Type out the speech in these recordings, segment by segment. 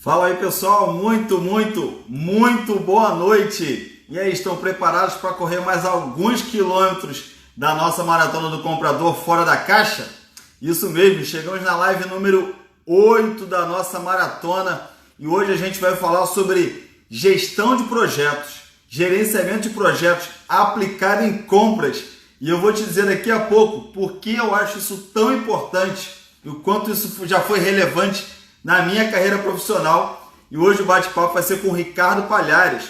Fala aí pessoal, muito boa noite! E aí, estão preparados para correr mais alguns quilômetros da nossa Maratona do Comprador Fora da Caixa? Isso mesmo, chegamos na live número 8 da nossa maratona e hoje a gente vai falar sobre gestão de projetos, gerenciamento de projetos aplicado em compras. E eu vou te dizer daqui a pouco por que eu acho isso tão importante e o quanto isso já foi relevante na minha carreira profissional. E hoje o bate-papo vai ser com o Ricardo Palhares.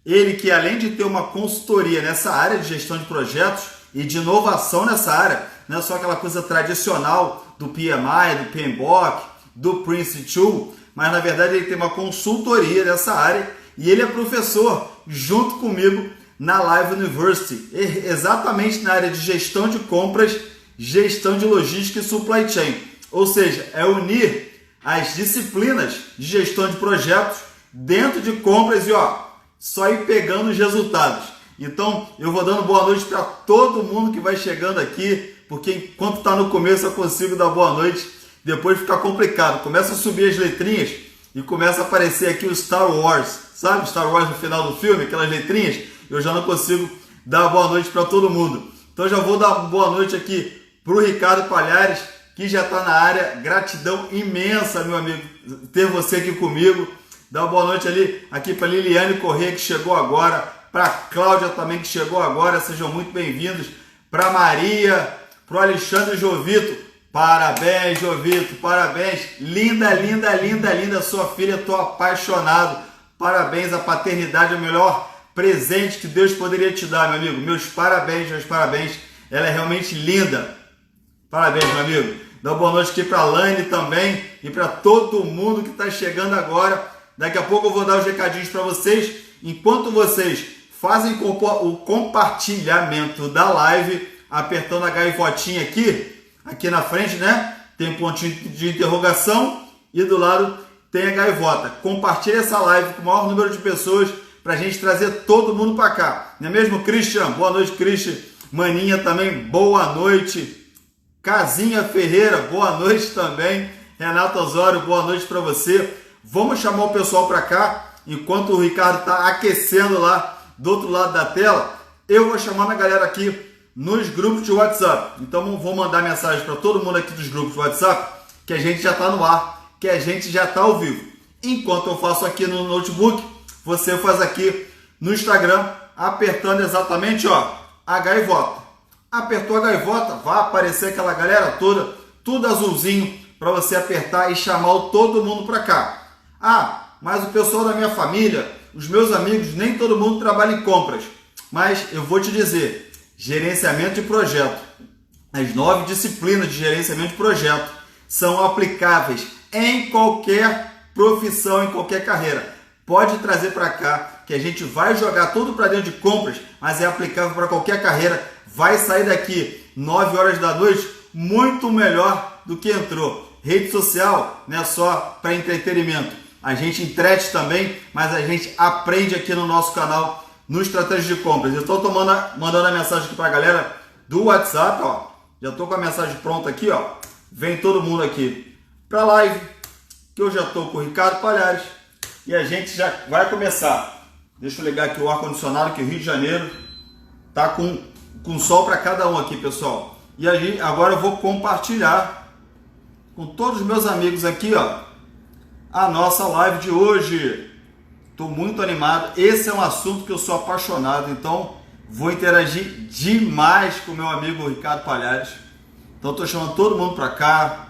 Ele que, além de ter uma consultoria nessa área de gestão de projetos e de inovação nessa área, não é só aquela coisa tradicional do PMI, do PMBOK, do Prince2, mas na verdade ele tem uma consultoria nessa área e ele é professor junto comigo na Live University, exatamente na área de gestão de compras, gestão de logística e supply chain. Ou seja, é unir as disciplinas de gestão de projetos dentro de compras e só ir pegando os resultados. Então eu vou dando boa noite para todo mundo que vai chegando aqui, porque enquanto está no começo eu consigo dar boa noite, depois fica complicado, começa a subir as letrinhas e começa a aparecer aqui o Star Wars, sabe? Star Wars no final do filme, aquelas letrinhas, eu já não consigo dar boa noite para todo mundo. Então já vou dar boa noite aqui para o Ricardo Palhares, que já está na área. Gratidão imensa, meu amigo, ter você aqui comigo. Dá uma boa noite aqui para Liliane Corrêa, que chegou agora, para a Cláudia também, que chegou agora, sejam muito bem-vindos, para Maria, para o Alexandre Jovito, parabéns Jovito, parabéns, linda sua filha, estou apaixonado, parabéns, a paternidade é o melhor presente que Deus poderia te dar, meu amigo, meus parabéns, ela é realmente linda, parabéns, meu amigo. Dá uma boa noite aqui para a Laine também e para todo mundo que está chegando agora. Daqui a pouco eu vou dar os recadinhos para vocês. Enquanto vocês fazem o compartilhamento da live, apertando a gaivotinha aqui na frente, né? Tem um pontinho de interrogação e do lado tem a gaivota. Compartilhe essa live com o maior número de pessoas para a gente trazer todo mundo para cá. Não é mesmo, Christian? Boa noite, Christian. Maninha também, boa noite. Casinha Ferreira, boa noite também. Renato Osório, boa noite para você. Vamos chamar o pessoal para cá, enquanto o Ricardo está aquecendo lá do outro lado da tela. Eu vou chamando a galera aqui nos grupos de WhatsApp. Então vou mandar mensagem para todo mundo aqui dos grupos de WhatsApp que a gente já está no ar, que a gente já está ao vivo. Enquanto eu faço aqui no notebook, você faz aqui no Instagram, apertando exatamente a gaivota. Apertou a gaivota, vai aparecer aquela galera toda, tudo azulzinho, para você apertar e chamar todo mundo para cá. Ah, mas o pessoal da minha família, os meus amigos, nem todo mundo trabalha em compras. Mas eu vou te dizer, gerenciamento de projeto. As 9 disciplinas de gerenciamento de projeto são aplicáveis em qualquer profissão, em qualquer carreira. Pode trazer para cá, que a gente vai jogar tudo para dentro de compras, mas é aplicável para qualquer carreira. Vai sair daqui 9 horas da noite muito melhor do que entrou. Rede social não é só para entretenimento. A gente entrete também, mas a gente aprende aqui no nosso canal no Estratégia de Compras. Eu estou mandando a mensagem aqui para a galera do WhatsApp. Já estou com a mensagem pronta aqui. Vem todo mundo aqui para a live, que eu já estou com o Ricardo Palhares e a gente já vai começar. Deixa eu ligar aqui o ar-condicionado, que o Rio de Janeiro está com sol para cada um aqui, pessoal. E aí, agora eu vou compartilhar com todos os meus amigos aqui, a nossa live de hoje. Estou muito animado. Esse é um assunto que eu sou apaixonado, então vou interagir demais com o meu amigo Ricardo Palhares. Então estou chamando todo mundo para cá.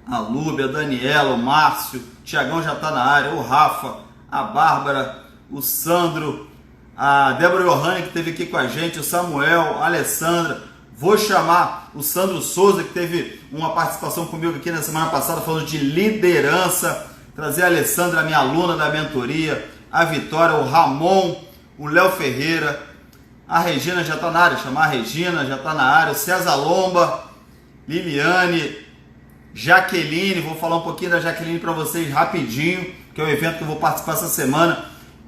A Lúbia, a Daniela, o Márcio, o Tiagão já está na área, o Rafa, a Bárbara, o Sandro, a Débora Johanna, que esteve aqui com a gente, o Samuel, a Alessandra. Vou chamar o Sandro Souza, que teve uma participação comigo aqui na semana passada, falando de liderança. Trazer a Alessandra, minha aluna da mentoria, a Vitória, o Ramon, o Léo Ferreira, a Regina já está na área, chamar a Regina já está na área, o César Lomba, Liliane, Jaqueline, vou falar um pouquinho da Jaqueline para vocês rapidinho, que é o evento que eu vou participar essa semana.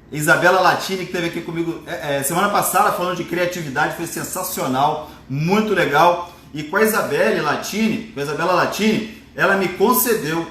Isabela Latini, que esteve aqui comigo semana passada falando de criatividade, foi sensacional, muito legal. E com a Isabela Latini, ela me concedeu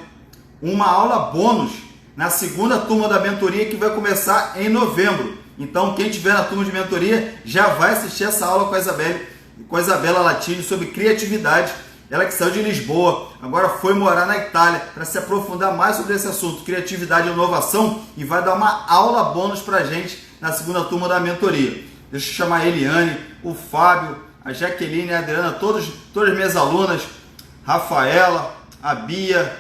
uma aula bônus na segunda turma da mentoria que vai começar em novembro. Então, quem tiver na turma de mentoria já vai assistir essa aula com a Isabela Latini sobre criatividade. Ela que saiu de Lisboa, agora foi morar na Itália para se aprofundar mais sobre esse assunto, criatividade e inovação, e vai dar uma aula bônus para a gente na segunda turma da mentoria. Deixa eu chamar a Eliane, o Fábio, a Jaqueline, a Adriana, todas as minhas alunas, Rafaela, a Bia,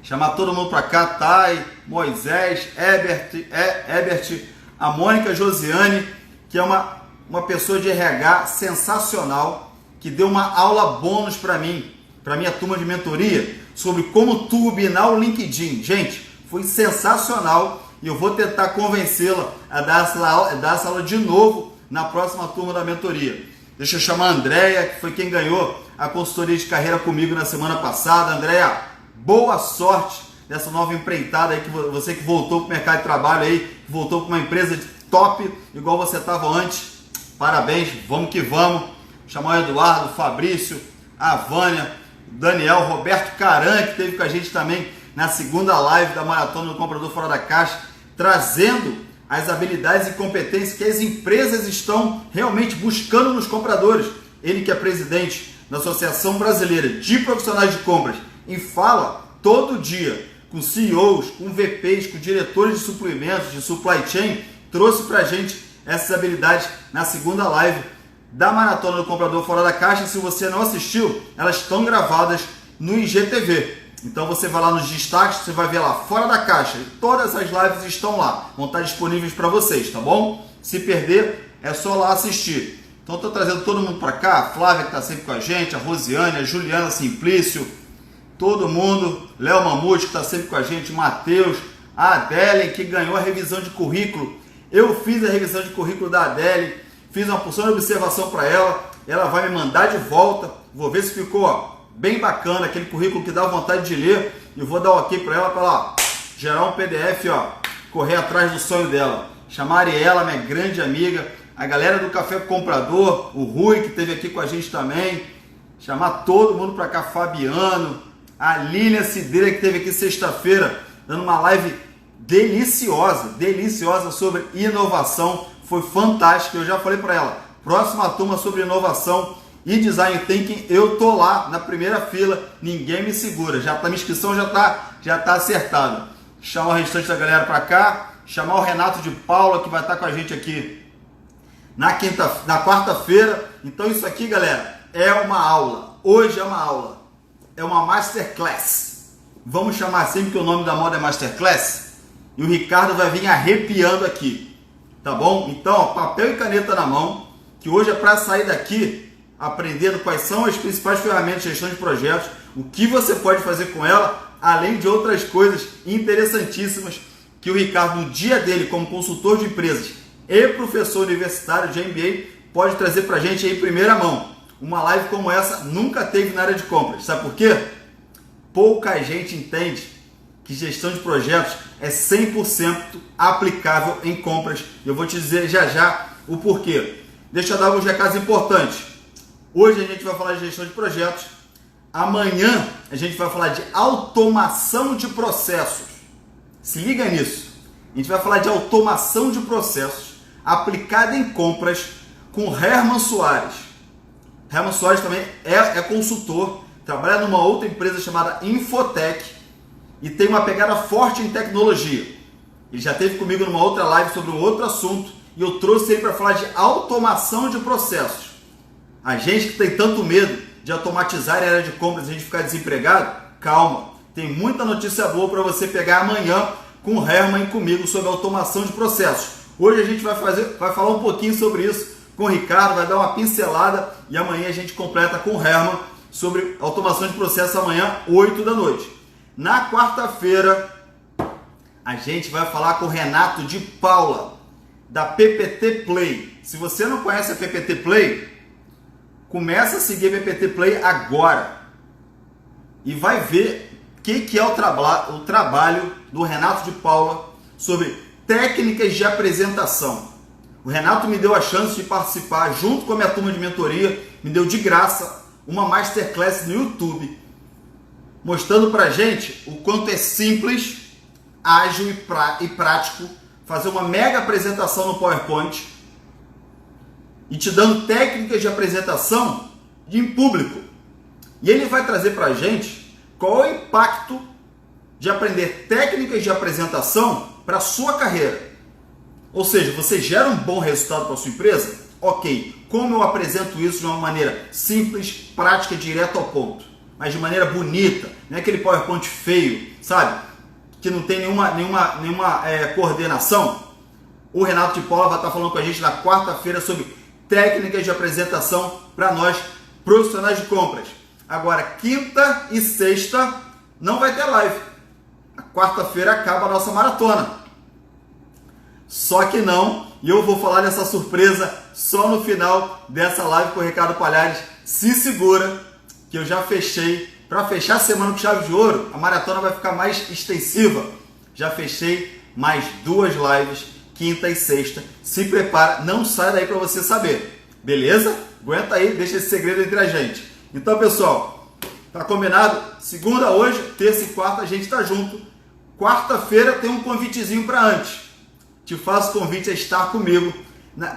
chamar todo mundo para cá, Thay, Moisés, Ebert, a Mônica Josiane, que é uma pessoa de RH sensacional, que deu uma aula bônus para mim, para minha turma de mentoria, sobre como turbinar o LinkedIn. Gente, foi sensacional e eu vou tentar convencê-la a dar essa aula de novo na próxima turma da mentoria. Deixa eu chamar a Andréia, que foi quem ganhou a consultoria de carreira comigo na semana passada. Andréia, boa sorte nessa nova empreitada aí, que você que voltou para o mercado de trabalho aí, que voltou para uma empresa top, igual você estava antes. Parabéns, vamos que vamos. Chamar o Eduardo, o Fabrício, a Vânia, o Daniel, o Roberto Caran, que esteve com a gente também na segunda live da Maratona do Comprador Fora da Caixa, trazendo as habilidades e competências que as empresas estão realmente buscando nos compradores. Ele que é presidente da Associação Brasileira de Profissionais de Compras e fala todo dia com CEOs, com VPs, com diretores de suprimentos, de supply chain, trouxe para a gente essas habilidades na segunda live da Maratona do Comprador Fora da Caixa. Se você não assistiu, elas estão gravadas no IGTV. Então você vai lá nos destaques, você vai ver lá Fora da Caixa, e todas as lives estão lá, vão estar disponíveis para vocês, tá bom? Se perder, é só lá assistir. Então estou trazendo todo mundo para cá, a Flávia que está sempre com a gente, a Rosiane, a Juliana Simplício, todo mundo, Léo Mamute que está sempre com a gente, o Matheus, a Adélia que ganhou a revisão de currículo. Eu fiz a revisão de currículo da Adélia, fiz uma porção de observação para ela vai me mandar de volta, vou ver se ficou bem bacana, aquele currículo que dá vontade de ler, e vou dar o ok para ela gerar um PDF, correr atrás do sonho dela. Chamar a Ariela, minha grande amiga, a galera do Café Comprador, o Rui que esteve aqui com a gente também, chamar todo mundo para cá, Fabiano, a Lília Cideira que esteve aqui sexta-feira, dando uma live deliciosa sobre inovação. Foi fantástico, eu já falei para ela, próxima turma sobre inovação e design thinking, eu tô lá na primeira fila, ninguém me segura, minha inscrição já tá acertada. Chamar o restante da galera para cá, chamar o Renato de Paula que vai estar com a gente aqui na quarta-feira. Então isso aqui, galera, é uma aula, hoje é uma aula, é uma masterclass, vamos chamar assim porque o nome da moda é masterclass, e o Ricardo vai vir arrepiando aqui. Tá bom? Então, papel e caneta na mão, que hoje é para sair daqui aprendendo quais são as principais ferramentas de gestão de projetos, o que você pode fazer com ela, além de outras coisas interessantíssimas que o Ricardo, no dia dele como consultor de empresas e professor universitário de MBA, pode trazer para a gente aí em primeira mão. Uma live como essa nunca teve na área de compras. Sabe por quê? Pouca gente entende que gestão de projetos é 100% aplicável em compras. Eu vou te dizer já o porquê. Deixa eu dar alguns recados importantes. Hoje a gente vai falar de gestão de projetos. Amanhã a gente vai falar de automação de processos. Se liga nisso. A gente vai falar de automação de processos aplicada em compras com Herman Soares. Herman Soares também é consultor, trabalha numa outra empresa chamada Infotech, e tem uma pegada forte em tecnologia. Ele já esteve comigo numa outra live sobre um outro assunto e eu trouxe ele para falar de automação de processos. A gente que tem tanto medo de automatizar a área de compras e a gente ficar desempregado, calma. Tem muita notícia boa para você pegar amanhã com o Herman e comigo sobre automação de processos. Hoje a gente vai falar um pouquinho sobre isso com o Ricardo, vai dar uma pincelada e amanhã a gente completa com o Herman sobre automação de processos amanhã, 8 da noite. Na quarta-feira, a gente vai falar com o Renato de Paula, da PPT Play. Se você não conhece a PPT Play, começa a seguir a PPT Play agora e vai ver o que é o trabalho do Renato de Paula sobre técnicas de apresentação. O Renato me deu a chance de participar junto com a minha turma de mentoria, me deu de graça uma masterclass no YouTube, mostrando pra gente o quanto é simples ágil e prático, fazer uma mega apresentação no PowerPoint e te dando técnicas de apresentação em público. E ele vai trazer para a gente qual é o impacto de aprender técnicas de apresentação para a sua carreira. Ou seja, você gera um bom resultado para a sua empresa? Ok. Como eu apresento isso de uma maneira simples, prática, direto ao ponto, mas de maneira bonita, não é aquele PowerPoint feio, sabe? Que não tem nenhuma coordenação. O Renato de Paula vai estar falando com a gente na quarta-feira sobre técnicas de apresentação para nós profissionais de compras. Agora, quinta e sexta não vai ter live. A quarta-feira acaba a nossa maratona. Só que não, e eu vou falar dessa surpresa só no final dessa live com o Ricardo Palhares. Se segura, que eu já fechei. Para fechar a semana com chave de ouro, a maratona vai ficar mais extensiva. Já fechei mais 2 lives, quinta e sexta. Se prepara, não sai daí para você saber. Beleza? Aguenta aí, deixa esse segredo entre a gente. Então, pessoal, tá combinado? Segunda hoje, terça e quarta a gente tá junto. Quarta-feira tem um convitezinho para antes. Te faço convite a estar comigo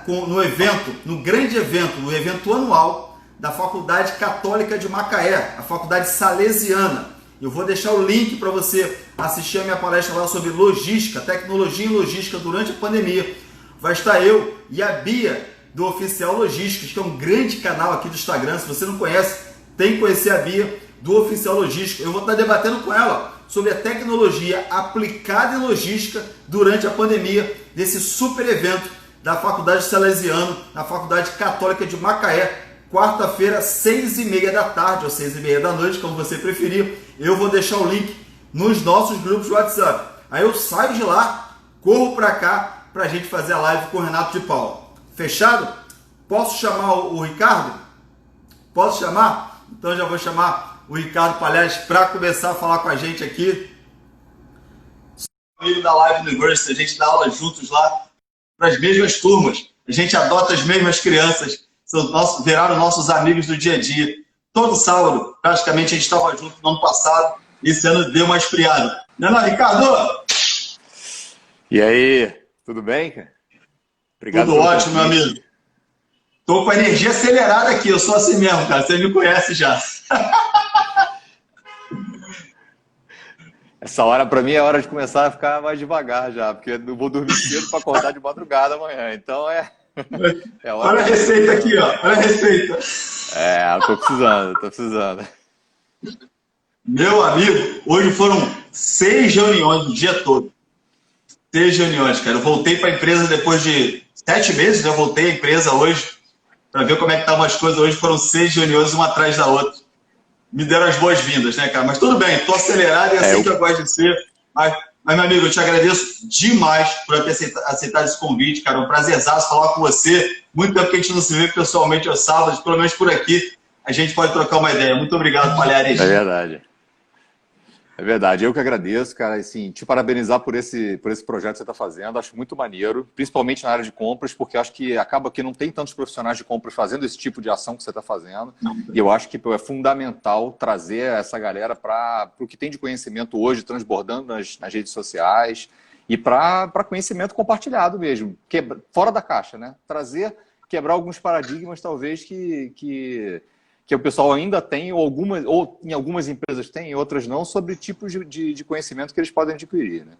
no evento, no grande evento, no evento anual da Faculdade Católica de Macaé, a Faculdade Salesiana. Eu vou deixar o link para você assistir a minha palestra lá sobre logística, tecnologia e logística durante a pandemia. Vai estar eu e a Bia do Oficial Logísticos, que é um grande canal aqui do Instagram. Se você não conhece, tem que conhecer a Bia do Oficial Logísticos. Eu vou estar debatendo com ela sobre a tecnologia aplicada em logística durante a pandemia, desse super evento da Faculdade Salesiana, na Faculdade Católica de Macaé, quarta-feira, 6h30 da tarde, ou 6h30 da noite, como você preferir. Eu vou deixar o link nos nossos grupos de WhatsApp. Aí eu saio de lá, corro para cá, para a gente fazer a live com o Renato de Paula. Fechado? Posso chamar o Ricardo? Posso chamar? Então já vou chamar o Ricardo Palhares para começar a falar com a gente aqui. Amigo da Live University, a gente dá aula juntos lá para as mesmas turmas. A gente adota as mesmas crianças, viraram nossos amigos do dia a dia. Todo sábado, praticamente, a gente estava junto no ano passado. Esse ano deu uma esfriada. Não é não, Ricardo? E aí, tudo bem, cara? Obrigado. Tudo ótimo, meu amigo. Tô com a energia acelerada aqui, eu sou assim mesmo, cara. Você me conhece já. Essa hora, para mim, é hora de começar a ficar mais devagar já, porque eu vou dormir cedo para acordar de madrugada amanhã. Então é hora. Olha a receita aqui, ó. Olha a receita. Tô precisando. Meu amigo, hoje foram 6 reuniões o dia todo. 6 reuniões, cara. Eu voltei para a empresa depois de 7 meses, né? Eu voltei à empresa hoje para ver como é que estavam as coisas. Hoje foram 6 reuniões, uma atrás da outra. Me deram as boas-vindas, né, cara? Mas tudo bem, estou acelerado e é assim que eu gosto de ser. Mas, meu amigo, eu te agradeço demais por ter aceitado esse convite, cara. É um prazerzaço falar com você. Muito tempo que a gente não se vê pessoalmente aos sábados, pelo menos por aqui, a gente pode trocar uma ideia. Muito obrigado, Palhares. É verdade. É verdade, eu que agradeço, cara, assim, te parabenizar por esse projeto que você está fazendo, acho muito maneiro, principalmente na área de compras, porque acho que acaba que não tem tantos profissionais de compras fazendo esse tipo de ação que você está fazendo, e eu acho que é fundamental trazer essa galera para o que tem de conhecimento hoje, transbordando nas redes sociais, e para conhecimento compartilhado mesmo, fora da caixa, né? Quebrar alguns paradigmas, talvez, que o pessoal ainda tem, ou em algumas empresas tem, em outras não, sobre tipos de conhecimento que eles podem adquirir, né?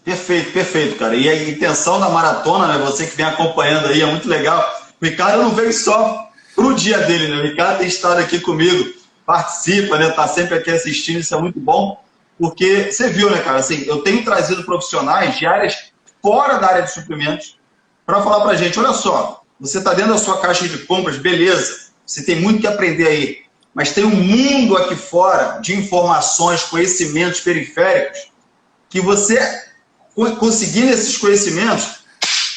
Perfeito, cara. E a intenção da maratona, né, você que vem acompanhando aí, é muito legal. O Ricardo não veio só pro dia dele, né? O Ricardo tem estado aqui comigo, participa, né? Tá sempre aqui assistindo, isso é muito bom, porque você viu, né, cara? Assim, eu tenho trazido profissionais de áreas fora da área de suprimentos para falar pra gente, olha só, você está dentro da sua caixa de compras, beleza, você tem muito que aprender aí, mas tem um mundo aqui fora de informações, conhecimentos periféricos, que você, conseguindo esses conhecimentos,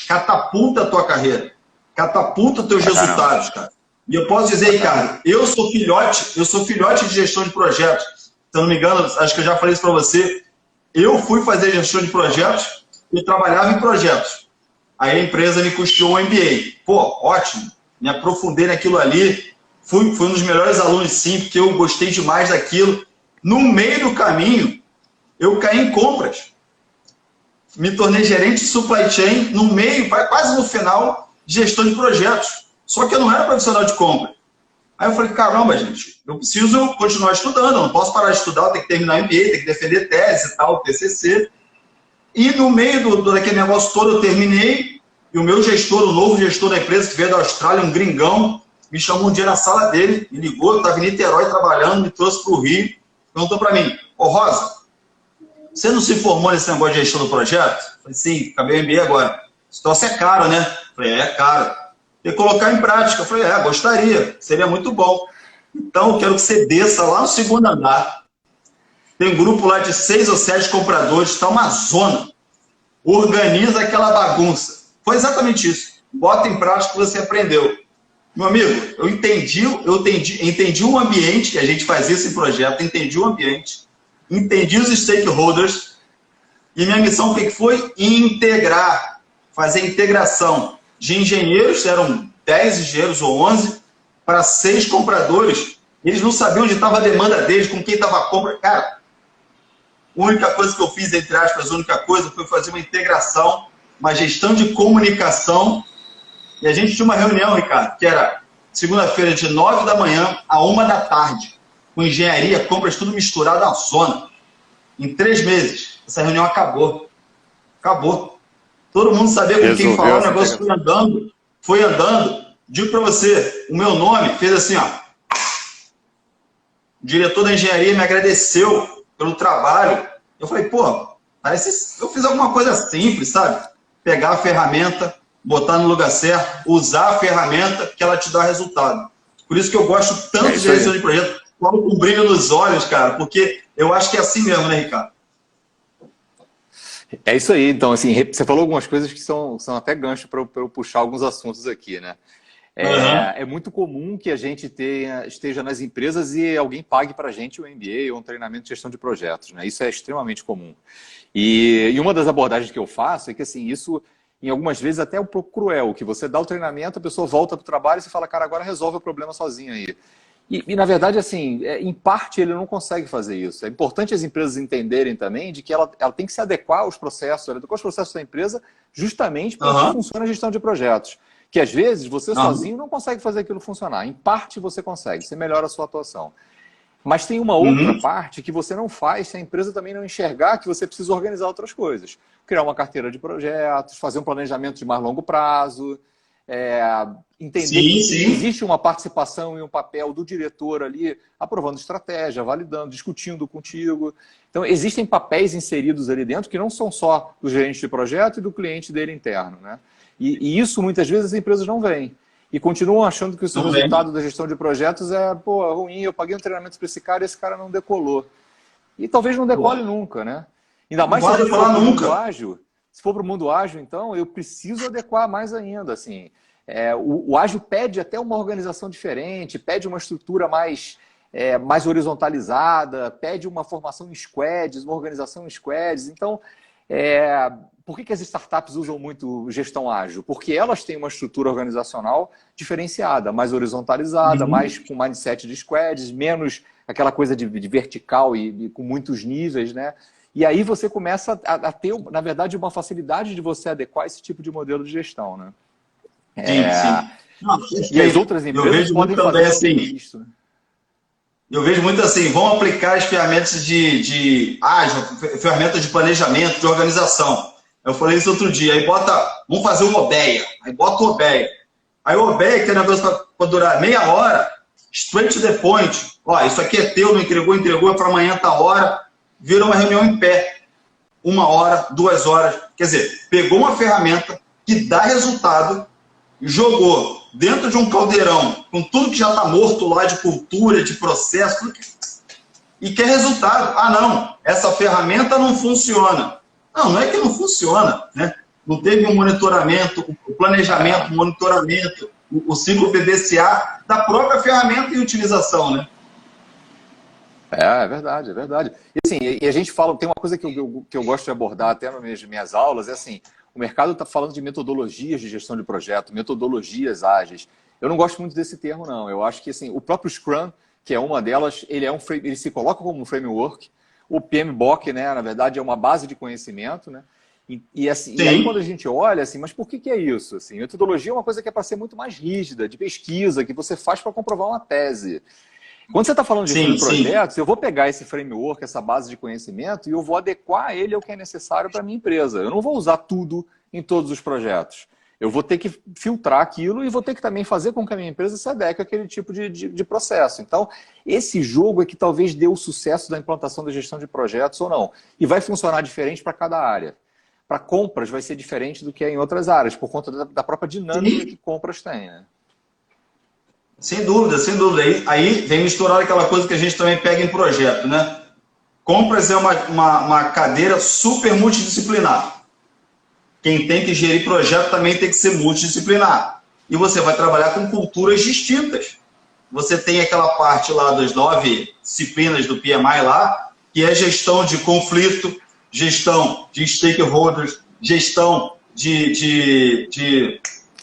catapulta a tua carreira, catapulta os teus resultados, cara. E eu posso dizer, Ricardo, eu sou filhote de gestão de projetos. Se eu não me engano, acho que eu já falei isso para você, eu fui fazer gestão de projetos e trabalhava em projetos. Aí a empresa me custeou um MBA. Pô, ótimo. Me aprofundei naquilo ali. Fui um dos melhores alunos, sim, porque eu gostei demais daquilo. No meio do caminho, eu caí em compras. Me tornei gerente de supply chain no meio, quase no final, de gestão de projetos. Só que eu não era profissional de compra. Aí eu falei, caramba, gente, eu preciso continuar estudando, eu não posso parar de estudar, eu tenho que terminar o MBA, tenho que defender tese e tal, TCC. E no meio daquele negócio todo eu terminei, e o meu gestor, o novo gestor da empresa, que veio da Austrália, um gringão, me chamou um dia na sala dele, me ligou, eu estava em Niterói trabalhando, me trouxe para o Rio, perguntou para mim, ô Rosa, você não se formou nesse negócio de gestão do projeto? Eu falei, sim, acabei o MBA agora. Esse troço é caro, né? Eu falei, é caro. E colocar em prática. Eu falei, gostaria, seria muito bom. Então, eu quero que você desça lá no segundo andar. Tem um grupo lá de 6 ou 7 compradores, está uma zona. Organiza aquela bagunça. Foi exatamente isso. Bota em prática o que você aprendeu. Meu amigo, eu entendi o ambiente, que a gente faz isso em projeto, entendi o ambiente, entendi os stakeholders, e minha missão o que foi? Integrar, fazer integração de engenheiros, eram 10 engenheiros ou 11, para 6 compradores. Eles não sabiam onde estava a demanda deles, com quem estava a compra. Cara, a única coisa que eu fiz, entre aspas, a única coisa, foi fazer uma integração, uma gestão de comunicação. E a gente tinha uma reunião, Ricardo, que era segunda-feira de 9 da manhã a 1 da tarde, com engenharia, compras, tudo misturado na zona. Em 3 meses, essa reunião acabou. Acabou. Todo mundo sabia com quem falar, o negócio foi andando. Digo para você, o meu nome fez assim, ó. O diretor da engenharia me agradeceu pelo trabalho. Eu falei, pô, parece eu fiz alguma coisa simples, sabe? Pegar a ferramenta, botar no lugar certo, usar a ferramenta que ela te dá resultado. Por isso que eu gosto tanto de gestão de projeto, falo com brilho nos olhos, cara, porque eu acho que é assim mesmo, né, Ricardo? É isso aí. Então, assim, você falou algumas coisas que são até gancho para eu puxar alguns assuntos aqui, né? É muito comum que a gente esteja nas empresas e alguém pague para a gente um MBA ou um treinamento de gestão de projetos, né? Isso é extremamente comum. E uma das abordagens que eu faço é que, assim, isso, em algumas vezes, até é um pouco cruel, que você dá o treinamento, a pessoa volta para o trabalho e você fala, cara, agora resolve o problema sozinho aí. E na verdade, assim, em parte ele não consegue fazer isso. É importante as empresas entenderem também de que ela tem que se adequar aos processos, adequar os processos da empresa justamente para que funcione a gestão de projetos. Que às vezes você sozinho não consegue fazer aquilo funcionar. Em parte você consegue, você melhora a sua atuação. Mas tem uma outra parte que você não faz se a empresa também não enxergar que você precisa organizar outras coisas. Criar uma carteira de projetos, fazer um planejamento de mais longo prazo, entender que existe uma participação e um papel do diretor ali, aprovando estratégia, validando, discutindo contigo. Então, existem papéis inseridos ali dentro que não são só do gerente de projeto e do cliente dele interno, né? E isso, muitas vezes, as empresas não veem. E continuam achando que o resultado da gestão de projetos é, pô, ruim, eu paguei um treinamento para esse cara não decolou. E talvez não decole nunca, né? Ainda mais se for para o mundo ágil. Se for para o mundo ágil, então, eu preciso adequar mais ainda. Assim, o ágil pede até uma organização diferente, pede uma estrutura mais horizontalizada, pede uma formação em squads, uma organização em squads. Então, por que as startups usam muito gestão ágil? Porque elas têm uma estrutura organizacional diferenciada, mais horizontalizada, mais com mindset de squads, menos aquela coisa de vertical e com muitos níveis, né? E aí você começa a ter, na verdade, uma facilidade de você adequar esse tipo de modelo de gestão, né? Sim. Não, e as outras empresas podem fazer assim, isso. Eu vejo muito assim, vão aplicar as ferramentas de ágil, ferramentas de planejamento, de organização. Eu falei isso outro dia, aí vamos fazer uma OBEA, aí bota o OBEA. Aí o OBEA, que é um negócio para durar meia hora, straight to the point. Ó, isso aqui é teu, não entregou, é para amanhã, tá hora. Vira uma reunião em pé. 1 hora, 2 horas. Quer dizer, pegou uma ferramenta que dá resultado, jogou dentro de um caldeirão, com tudo que já está morto lá de cultura, de processo, e quer resultado. Ah, não, essa ferramenta não funciona. Não é que não funciona, né? Não teve um monitoramento, o planejamento, o monitoramento, o ciclo PDCA da própria ferramenta em utilização, né? É verdade, é verdade. E, assim, a gente fala, tem uma coisa que eu gosto de abordar até nas minhas aulas, é assim, o mercado está falando de metodologias de gestão de projeto, metodologias ágeis. Eu não gosto muito desse termo, não. Eu acho que assim, o próprio Scrum, que é uma delas, ele se coloca como um framework. O PMBOK, né, na verdade, é uma base de conhecimento, né? Assim, Sim. e aí quando a gente olha assim, mas por que é isso? Assim, metodologia é uma coisa que é para ser muito mais rígida, de pesquisa, que você faz para comprovar uma tese. Quando você está falando de gestão Sim, de sim. projetos, eu vou pegar esse framework, essa base de conhecimento, e eu vou adequar ele ao que é necessário para a minha empresa. Eu não vou usar tudo em todos os projetos. Eu vou ter que filtrar aquilo e vou ter que também fazer com que a minha empresa se adeque àquele tipo de processo. Então, esse jogo é que talvez dê o sucesso da implantação da gestão de projetos ou não. E vai funcionar diferente para cada área. Para compras vai ser diferente do que é em outras áreas, por conta da própria dinâmica que compras têm, né? Sem dúvida, sem dúvida. Aí vem misturar aquela coisa que a gente também pega em projeto, né? Compras é uma cadeira super multidisciplinar. Quem tem que gerir projeto também tem que ser multidisciplinar. E você vai trabalhar com culturas distintas. Você tem aquela parte lá das 9 disciplinas do PMI lá, que é gestão de conflito, gestão de stakeholders, gestão de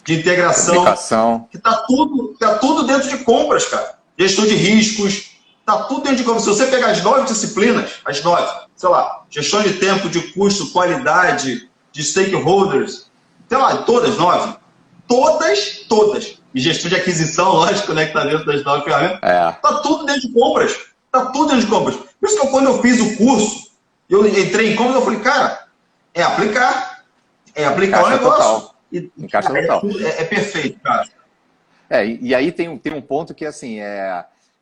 integração, Comunicação. que tá tudo dentro de compras, cara. Gestão de riscos, tá tudo dentro de compras. Se você pegar as 9 disciplinas, as 9, sei lá, gestão de tempo, de custo, qualidade, de stakeholders, sei lá, todas 9. Todas. E gestão de aquisição, lógico, né, que tá dentro das 9 ferramentas. Tá tudo dentro de compras. Tá tudo dentro de compras. Por isso que quando eu fiz o curso, eu entrei em compras, eu falei, cara, é aplicar. É aplicar o negócio. Total. Encaixa total. É perfeito, cara. E aí tem um ponto que, assim,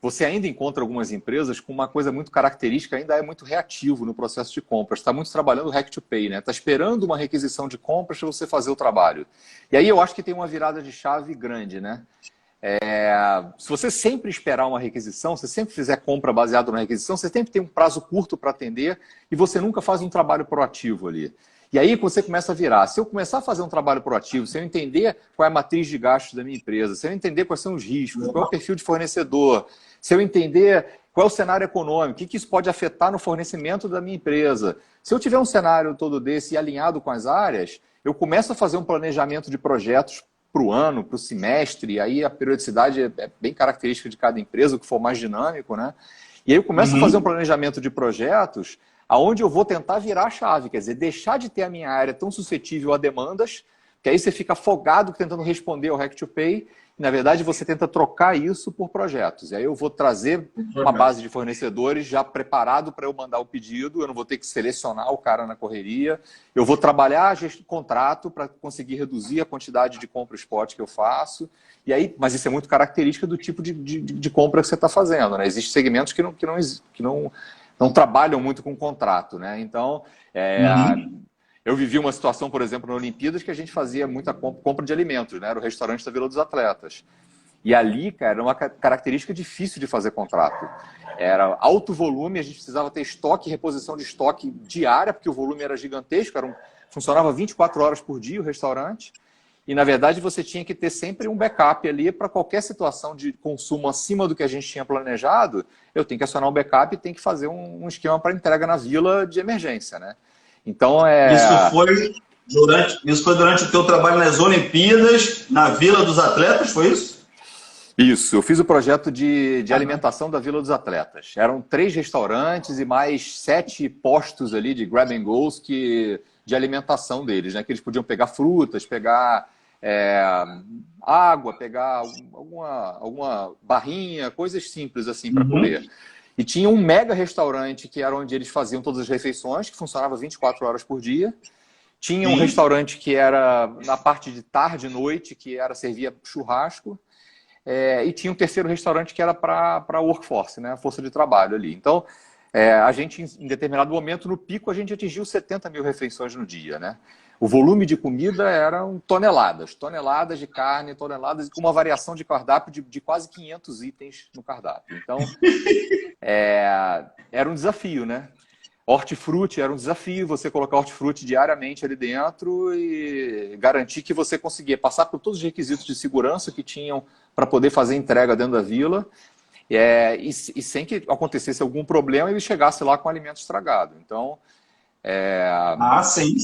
você ainda encontra algumas empresas com uma coisa muito característica, ainda é muito reativo no processo de compras. Está muito trabalhando hack to pay, né? Está esperando uma requisição de compras para você fazer o trabalho. E aí eu acho que tem uma virada de chave grande, né? Se você sempre esperar uma requisição, se você sempre fizer compra baseada na requisição, você sempre tem um prazo curto para atender e você nunca faz um trabalho proativo ali. E aí você começa a virar. Se eu começar a fazer um trabalho proativo, se eu entender qual é a matriz de gastos da minha empresa, se eu entender quais são os riscos, qual é o perfil de fornecedor, se eu entender qual é o cenário econômico, o que isso pode afetar no fornecimento da minha empresa. Se eu tiver um cenário todo desse alinhado com as áreas, eu começo a fazer um planejamento de projetos para o ano, para o semestre, aí a periodicidade é bem característica de cada empresa, o que for mais dinâmico, né? E aí eu começo a fazer um planejamento de projetos aonde eu vou tentar virar a chave, quer dizer, deixar de ter a minha área tão suscetível a demandas, que aí você fica afogado tentando responder ao Hack to Pay, e na verdade você tenta trocar isso por projetos. E aí eu vou trazer uma base de fornecedores já preparado para eu mandar o pedido, eu não vou ter que selecionar o cara na correria, eu vou trabalhar contrato para conseguir reduzir a quantidade de compra spot que eu faço, e aí, mas isso é muito característica do tipo de compra que você está fazendo, né? Existem segmentos que não trabalham muito com contrato, né? Então, eu vivi uma situação, por exemplo, na Olimpíadas, que a gente fazia muita compra de alimentos, né? Era o restaurante da Vila dos Atletas. E ali, cara, era uma característica difícil de fazer contrato. Era alto volume, a gente precisava ter estoque, reposição de estoque diária, porque o volume era gigantesco, funcionava 24 horas por dia o restaurante. E, na verdade, você tinha que ter sempre um backup ali para qualquer situação de consumo acima do que a gente tinha planejado. Eu tenho que acionar um backup e tenho que fazer um esquema para entrega na vila de emergência, né? Então, Isso foi durante o teu trabalho nas Olimpíadas, na Vila dos Atletas, foi isso? Isso, eu fiz o projeto de alimentação da Vila dos Atletas. Eram 3 restaurantes e mais 7 postos ali de grab and goes de alimentação deles, né? Que eles podiam pegar frutas, pegar água, pegar alguma barrinha, coisas simples assim para comer. E tinha um mega restaurante que era onde eles faziam todas as refeições, que funcionava 24 horas por dia. Tinha um restaurante que era na parte de tarde e noite, que servia churrasco. E tinha um terceiro restaurante que era para workforce, né? A força de trabalho ali. Então, a gente, em determinado momento, no pico, a gente atingiu 70 mil refeições no dia, né? O volume de comida eram toneladas de carne, toneladas, com uma variação de cardápio de quase 500 itens no cardápio. Então, era um desafio, né? Hortifruti era um desafio, você colocar hortifruti diariamente ali dentro e garantir que você conseguia passar por todos os requisitos de segurança que tinham para poder fazer entrega dentro da vila e sem que acontecesse algum problema e ele chegasse lá com alimento estragado. Então, sim.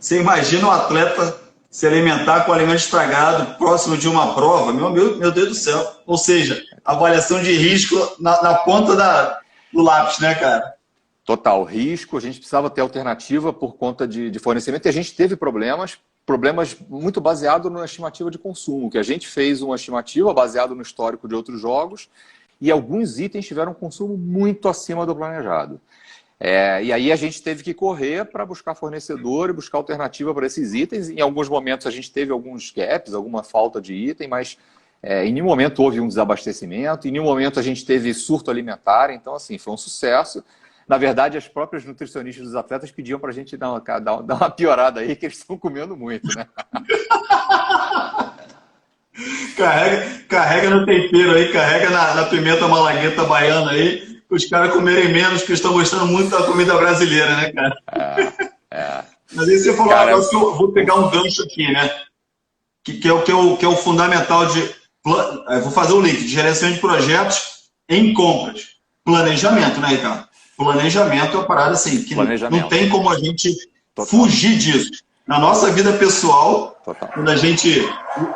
Você imagina um atleta se alimentar com alimento estragado próximo de uma prova? Meu Deus do céu. Ou seja, avaliação de risco na ponta do lápis, né, cara? Total risco, a gente precisava ter alternativa por conta de fornecimento e a gente teve problemas muito baseados na estimativa de consumo, que a gente fez uma estimativa baseada no histórico de outros jogos e alguns itens tiveram um consumo muito acima do planejado. E aí a gente teve que correr para buscar fornecedor e buscar alternativa para esses itens. Em alguns momentos a gente teve alguns gaps, alguma falta de item, mas em nenhum momento houve um desabastecimento, em nenhum momento a gente teve surto alimentar, então assim, foi um sucesso. Na verdade, as próprias nutricionistas dos atletas pediam para a gente dar uma piorada aí, que eles estão comendo muito, né? Carrega no tempero aí, carrega na pimenta malagueta baiana aí, os caras comerem menos, que estão gostando muito da comida brasileira, né, cara? Mas aí você falou um negócio que eu vou pegar um gancho aqui, né? Que é o fundamental de... vou fazer o link de gerenciamento de projetos em compras. Planejamento, né, Ricardo? Planejamento é uma parada assim, que não tem como a gente fugir disso. Na nossa vida pessoal, quando a gente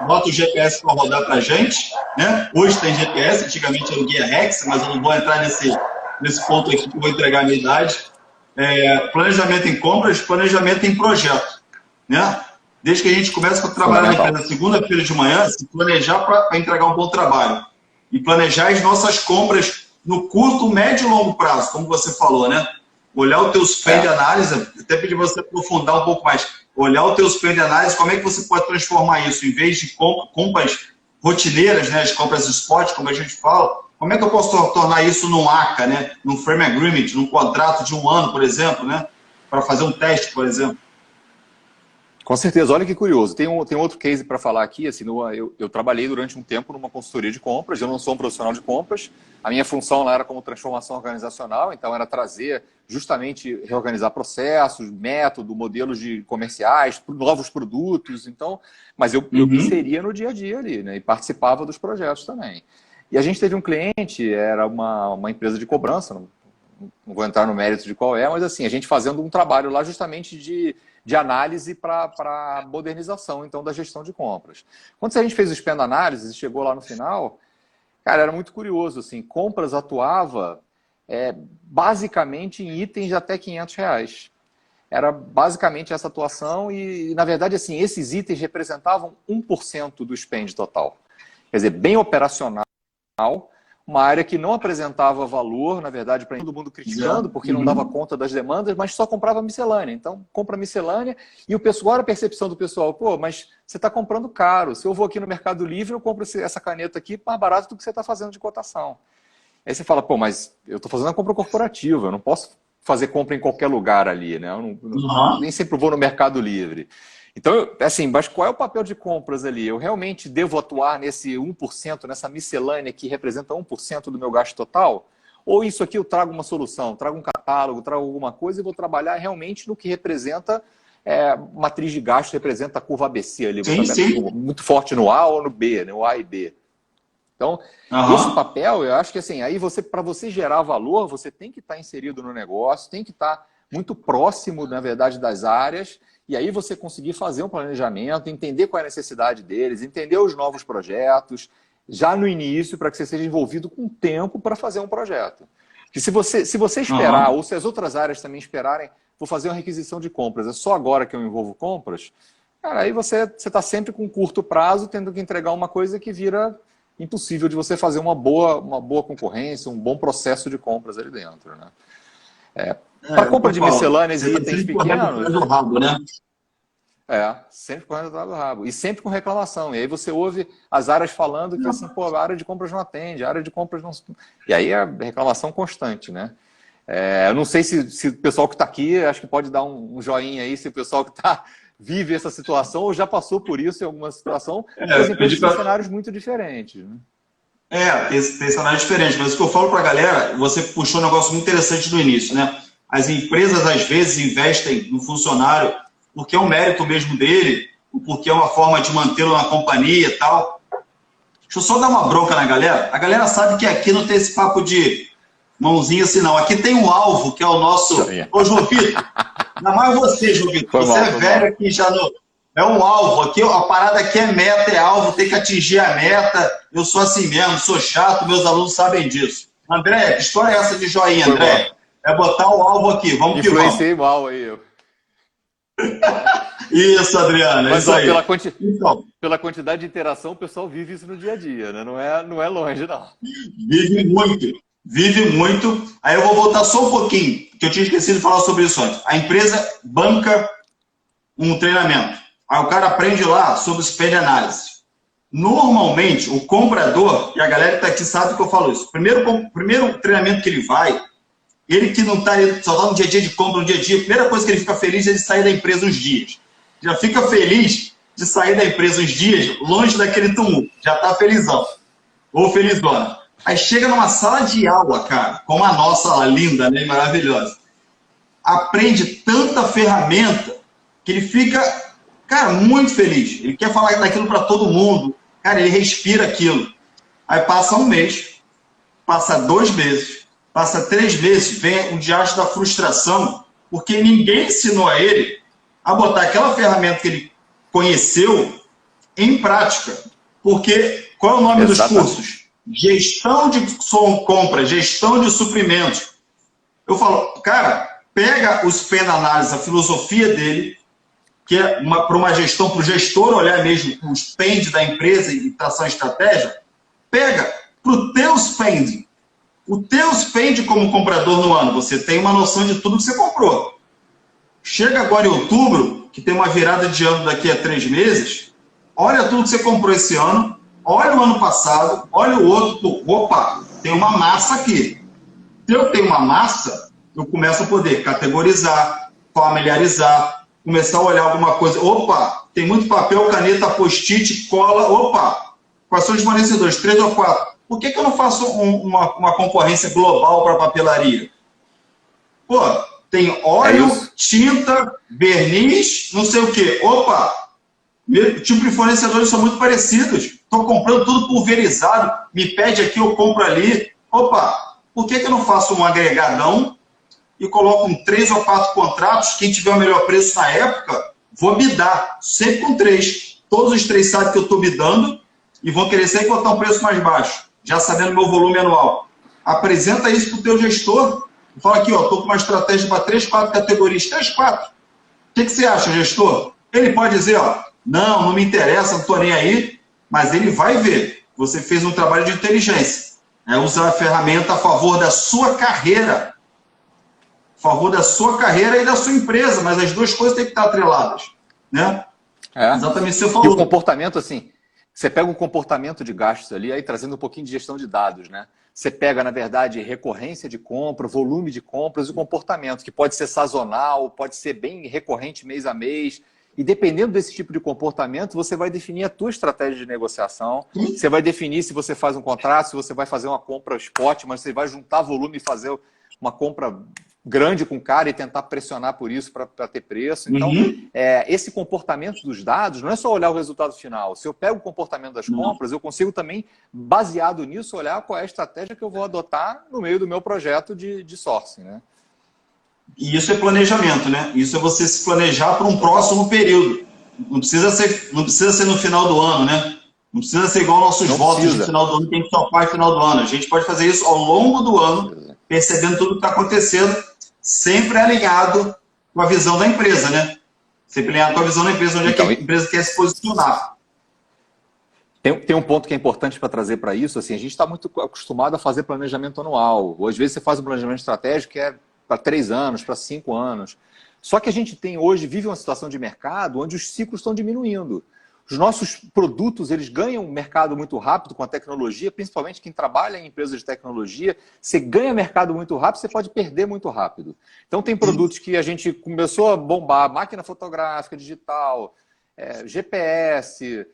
bota o GPS para rodar para a gente, né? Hoje tem GPS, antigamente era o Guia Rex, mas eu não vou entrar nesse ponto aqui que eu vou entregar a minha idade. Planejamento em compras, planejamento em projeto, né? Desde que a gente começa a trabalhar na empresa segunda-feira de manhã, se planejar para entregar um bom trabalho e planejar as nossas compras no curto, médio e longo prazo, como você falou, né? Olhar o teu spend análise, até pedir você aprofundar um pouco mais, olhar o teu spend análise, como é que você pode transformar isso, em vez de compras rotineiras, né? As compras spot, como a gente fala, como é que eu posso tornar isso num ACA, né? Num frame agreement, num contrato de 1 ano, por exemplo, né? Para fazer um teste, por exemplo. Com certeza, olha que curioso. Tem outro case para falar aqui. Assim, eu trabalhei durante um tempo numa consultoria de compras, eu não sou um profissional de compras, a minha função lá era como transformação organizacional, então era trazer, justamente, reorganizar processos, método, modelos comerciais, novos produtos, então, mas eu me inseria no dia a dia ali, né, e participava dos projetos também. E a gente teve um cliente, era uma empresa de cobrança, não vou entrar no mérito de qual mas assim, a gente fazendo um trabalho lá justamente de análise para modernização, então, da gestão de compras. Quando a gente fez o spend análise e chegou lá no final, cara, era muito curioso, assim, compras atuava basicamente em itens de até R$500. Era basicamente essa atuação e, na verdade, assim, esses itens representavam 1% do spend total. Quer dizer, bem operacional, uma área que não apresentava valor, na verdade, para todo mundo criticando, porque não dava conta das demandas, mas só comprava miscelânea. Então, compra miscelânea e agora a percepção do pessoal, pô, mas você está comprando caro. Se eu vou aqui no Mercado Livre, eu compro essa caneta aqui mais barato do que você está fazendo de cotação. Aí você fala, pô, mas eu estou fazendo a compra corporativa, eu não posso fazer compra em qualquer lugar ali, né? Eu nem sempre vou no Mercado Livre. Então, assim, mas qual é o papel de compras ali? Eu realmente devo atuar nesse 1%, nessa miscelânea que representa 1% do meu gasto total? Ou isso aqui eu trago uma solução, trago um catálogo, trago alguma coisa e vou trabalhar realmente no que representa matriz de gasto, representa a curva ABC ali. Muito forte no A ou no B, né? O A e B. Então, esse papel, eu acho que assim, aí para você gerar valor, você tem que estar inserido no negócio, tem que estar muito próximo, na verdade, das áreas. E aí você conseguir fazer um planejamento, entender qual é a necessidade deles, entender os novos projetos, já no início, para que você seja envolvido com tempo para fazer um projeto. Porque se você esperar, ou se as outras áreas também esperarem, vou fazer uma requisição de compras, é só agora que eu envolvo compras, cara, aí você está sempre com curto prazo, tendo que entregar uma coisa que vira impossível de você fazer uma boa concorrência, um bom processo de compras ali dentro, né? Para compra de miscelâneas e itens pequenos... Do rabo, né? Sempre correndo atrás do rabo. E sempre com reclamação. E aí você ouve as áreas falando que assim, pô, a área de compras não atende, a área de compras não... E aí é reclamação constante, né? Eu não sei se o pessoal que está aqui, acho que pode dar um joinha aí, se o pessoal que vive essa situação ou já passou por isso em alguma situação, as empresas têm cenários muito diferentes, né? Tem cenário diferente, mas o que eu falo para a galera, você puxou um negócio muito interessante no início, né? As empresas, às vezes, investem no funcionário porque é um mérito mesmo dele, porque é uma forma de mantê-lo na companhia e tal. Deixa eu só dar uma bronca na galera. A galera sabe que aqui não tem esse papo de mãozinha assim, não. Aqui tem um alvo, que é o nosso... Ô, João Vitor, ainda mais você, João Vitor. Você é velho aqui já no... É um alvo. Aqui, a parada aqui é meta, é alvo, tem que atingir a meta. Eu sou assim mesmo, sou chato, meus alunos sabem disso. André, que história é essa de joinha, Foi mal. André? É botar o alvo aqui, vamos que vamos. Influenciei mal aí. Eu. Isso, Adriano, é Mas, isso ó, aí. Então, pela quantidade de interação, o pessoal vive isso no dia a dia, né? Não é longe, não. vive muito, vive muito. Aí eu vou voltar só um pouquinho, que eu tinha esquecido de falar sobre isso antes. A empresa banca um treinamento. Aí o cara aprende lá sobre o spend analysis. Normalmente, o comprador, e a galera que está aqui sabe que eu falo isso, primeiro treinamento que ele vai, ele que não está, só está no dia a dia de compra, no dia a dia, a primeira coisa que ele fica feliz é de sair da empresa uns dias. Já fica feliz de sair da empresa uns dias, longe daquele tumulto. Já está felizão. Ou felizona. Aí chega numa sala de aula, cara, como a nossa lá, linda, né, maravilhosa. Aprende tanta ferramenta que ele fica, cara, muito feliz. Ele quer falar daquilo para todo mundo. Cara, ele respira aquilo. Aí passa um mês, passa 2 meses, passa 3 meses, vem o diacho da frustração, porque ninguém ensinou a ele a botar aquela ferramenta que ele conheceu em prática. Porque qual é o nome dos cursos? Gestão de compra, gestão de suprimentos. Eu falo, cara, pega o spend analysis, a filosofia dele, que é para uma gestão, para o gestor olhar mesmo o spend da empresa e tração estratégia, pega para o teu spend. O teu spend como comprador no ano, você tem uma noção de tudo que você comprou. Chega agora em outubro, que tem uma virada de ano daqui a 3 meses, olha tudo que você comprou esse ano, olha o ano passado, olha o outro, opa, tem uma massa aqui. Se eu tenho uma massa, eu começo a poder categorizar, familiarizar, começar a olhar alguma coisa. Opa, tem muito papel, caneta, post-it, cola. Opa, quais são os fornecedores? 3 ou 4. Por que eu não faço uma concorrência global para papelaria? Pô, tem óleo, tinta, verniz, não sei o quê. Opa, tipo de fornecedores são muito parecidos. Estou comprando tudo pulverizado, me pede aqui, eu compro ali. Opa, por que eu não faço um agregadão e coloco 3 ou 4 contratos? Quem tiver o melhor preço na época, vou bidar, sempre com 3. Todos os 3 sabem que eu estou bidando e vão querer sempre botar um preço mais baixo, já sabendo meu volume anual. Apresenta isso para o teu gestor. Fala aqui, estou com uma estratégia para 3, 4 categorias. 3, 4. O que você acha, gestor? Ele pode dizer, não me interessa, não estou nem aí, mas ele vai ver. Você fez um trabalho de inteligência. Usar a ferramenta a favor da sua carreira. A favor da sua carreira e da sua empresa, mas as duas coisas têm que estar atreladas. Né? Exatamente o que você falou. E o comportamento, assim, você pega o comportamento de gastos ali, aí trazendo um pouquinho de gestão de dados, né? Você pega, na verdade, recorrência de compra, volume de compras e o comportamento, que pode ser sazonal, pode ser bem recorrente mês a mês. E dependendo desse tipo de comportamento, você vai definir a tua estratégia de negociação. Você vai definir se você faz um contrato, se você vai fazer uma compra spot, mas você vai juntar volume e fazer uma compra grande com o cara e tentar pressionar por isso para ter preço. Então, esse comportamento dos dados não é só olhar o resultado final. Se eu pego o comportamento das compras, eu consigo também, baseado nisso, olhar qual é a estratégia que eu vou adotar no meio do meu projeto de sourcing, né? E isso é planejamento, né? Isso é você se planejar para um próximo período. Não precisa ser no final do ano, né? Não precisa ser igual nossos votos no final do ano, que a gente só faz no final do ano. A gente pode fazer isso ao longo do ano, percebendo tudo que está acontecendo, sempre alinhado com a visão da empresa, né? Sempre alinhado com a visão da empresa, onde a empresa quer se posicionar. Tem um ponto que é importante para trazer para isso. Assim, a gente está muito acostumado a fazer planejamento anual. Ou às vezes você faz um planejamento estratégico que é para 3 anos, para 5 anos. Só que a gente vive uma situação de mercado onde os ciclos estão diminuindo. Os nossos produtos, eles ganham mercado muito rápido com a tecnologia, principalmente quem trabalha em empresas de tecnologia. Você ganha mercado muito rápido, você pode perder muito rápido. Então tem produtos que a gente começou a bombar, máquina fotográfica digital, GPS,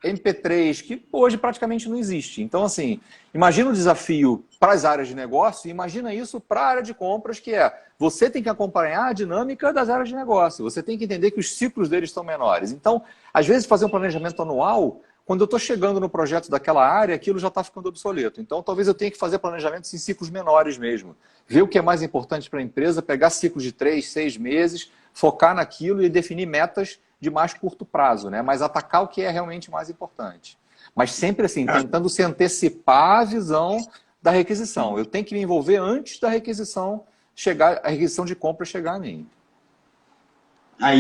MP3, que hoje praticamente não existe. Então, assim, imagina um desafio para as áreas de negócio e imagina isso para a área de compras, que você tem que acompanhar a dinâmica das áreas de negócio. Você tem que entender que os ciclos deles são menores. Então, às vezes, fazer um planejamento anual, quando eu estou chegando no projeto daquela área, aquilo já está ficando obsoleto. Então, talvez eu tenha que fazer planejamentos em ciclos menores mesmo. Ver o que é mais importante para a empresa, pegar ciclos de 3, 6 meses, focar naquilo e definir metas de mais curto prazo, né? Mas atacar o que é realmente mais importante. Mas sempre assim, tentando se antecipar à visão da requisição. Eu tenho que me envolver antes da requisição chegar, a requisição de compra chegar a mim.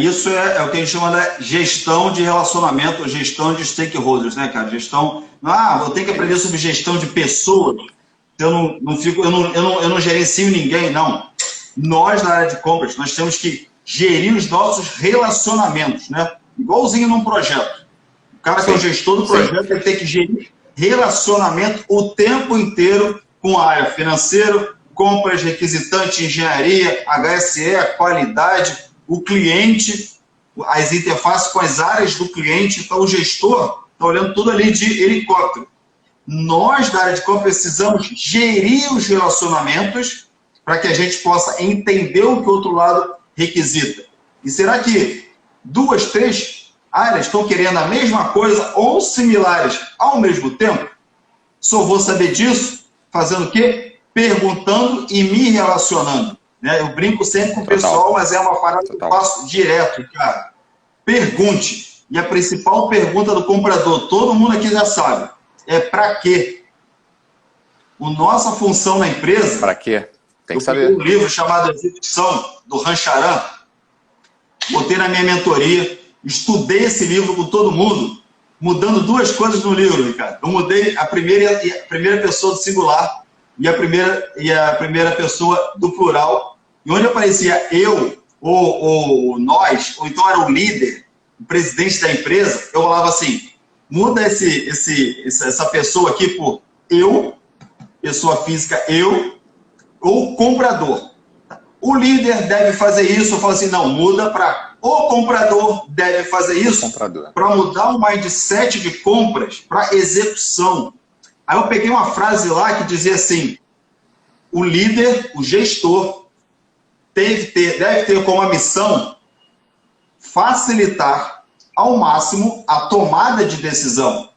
Isso é o que a gente chama de gestão de relacionamento, gestão de stakeholders, né, cara? Gestão. Eu tenho que aprender sobre gestão de pessoas. Eu não gerencio ninguém, não. Nós, na área de compras, nós temos que gerir os nossos relacionamentos, né? Igualzinho num projeto. O cara que é o gestor do projeto, ele tem que gerir relacionamento o tempo inteiro com a área financeira, compras, requisitante, engenharia, HSE, qualidade, o cliente, as interfaces com as áreas do cliente. Então, o gestor está olhando tudo ali de helicóptero. Nós, da área de compra, precisamos gerir os relacionamentos para que a gente possa entender o que o outro lado requisita. E será que 2, 3 áreas estão querendo a mesma coisa ou similares ao mesmo tempo? Só vou saber disso fazendo o quê? Perguntando e me relacionando. Né? Eu brinco sempre com o pessoal, mas é uma parada que eu faço direto, cara. Pergunte. E a principal pergunta do comprador, todo mundo aqui já sabe, é para quê? A nossa função na empresa... Para quê? Tem que saber. Eu peguei um livro chamado Execução, do Rancharan, botei na minha mentoria, estudei esse livro com todo mundo, mudando 2 coisas no livro, Ricardo. Eu mudei a primeira pessoa do singular e a primeira pessoa do plural. E onde aparecia eu, ou nós, ou então era o líder, o presidente da empresa, eu falava assim, muda essa pessoa aqui por eu, pessoa física eu, ou comprador. O líder deve fazer isso, eu falo assim, não, muda para o comprador deve fazer isso para mudar o mindset de compras para execução. Aí eu peguei uma frase lá que dizia assim, o líder, o gestor, deve ter como a missão facilitar ao máximo a tomada de decisão.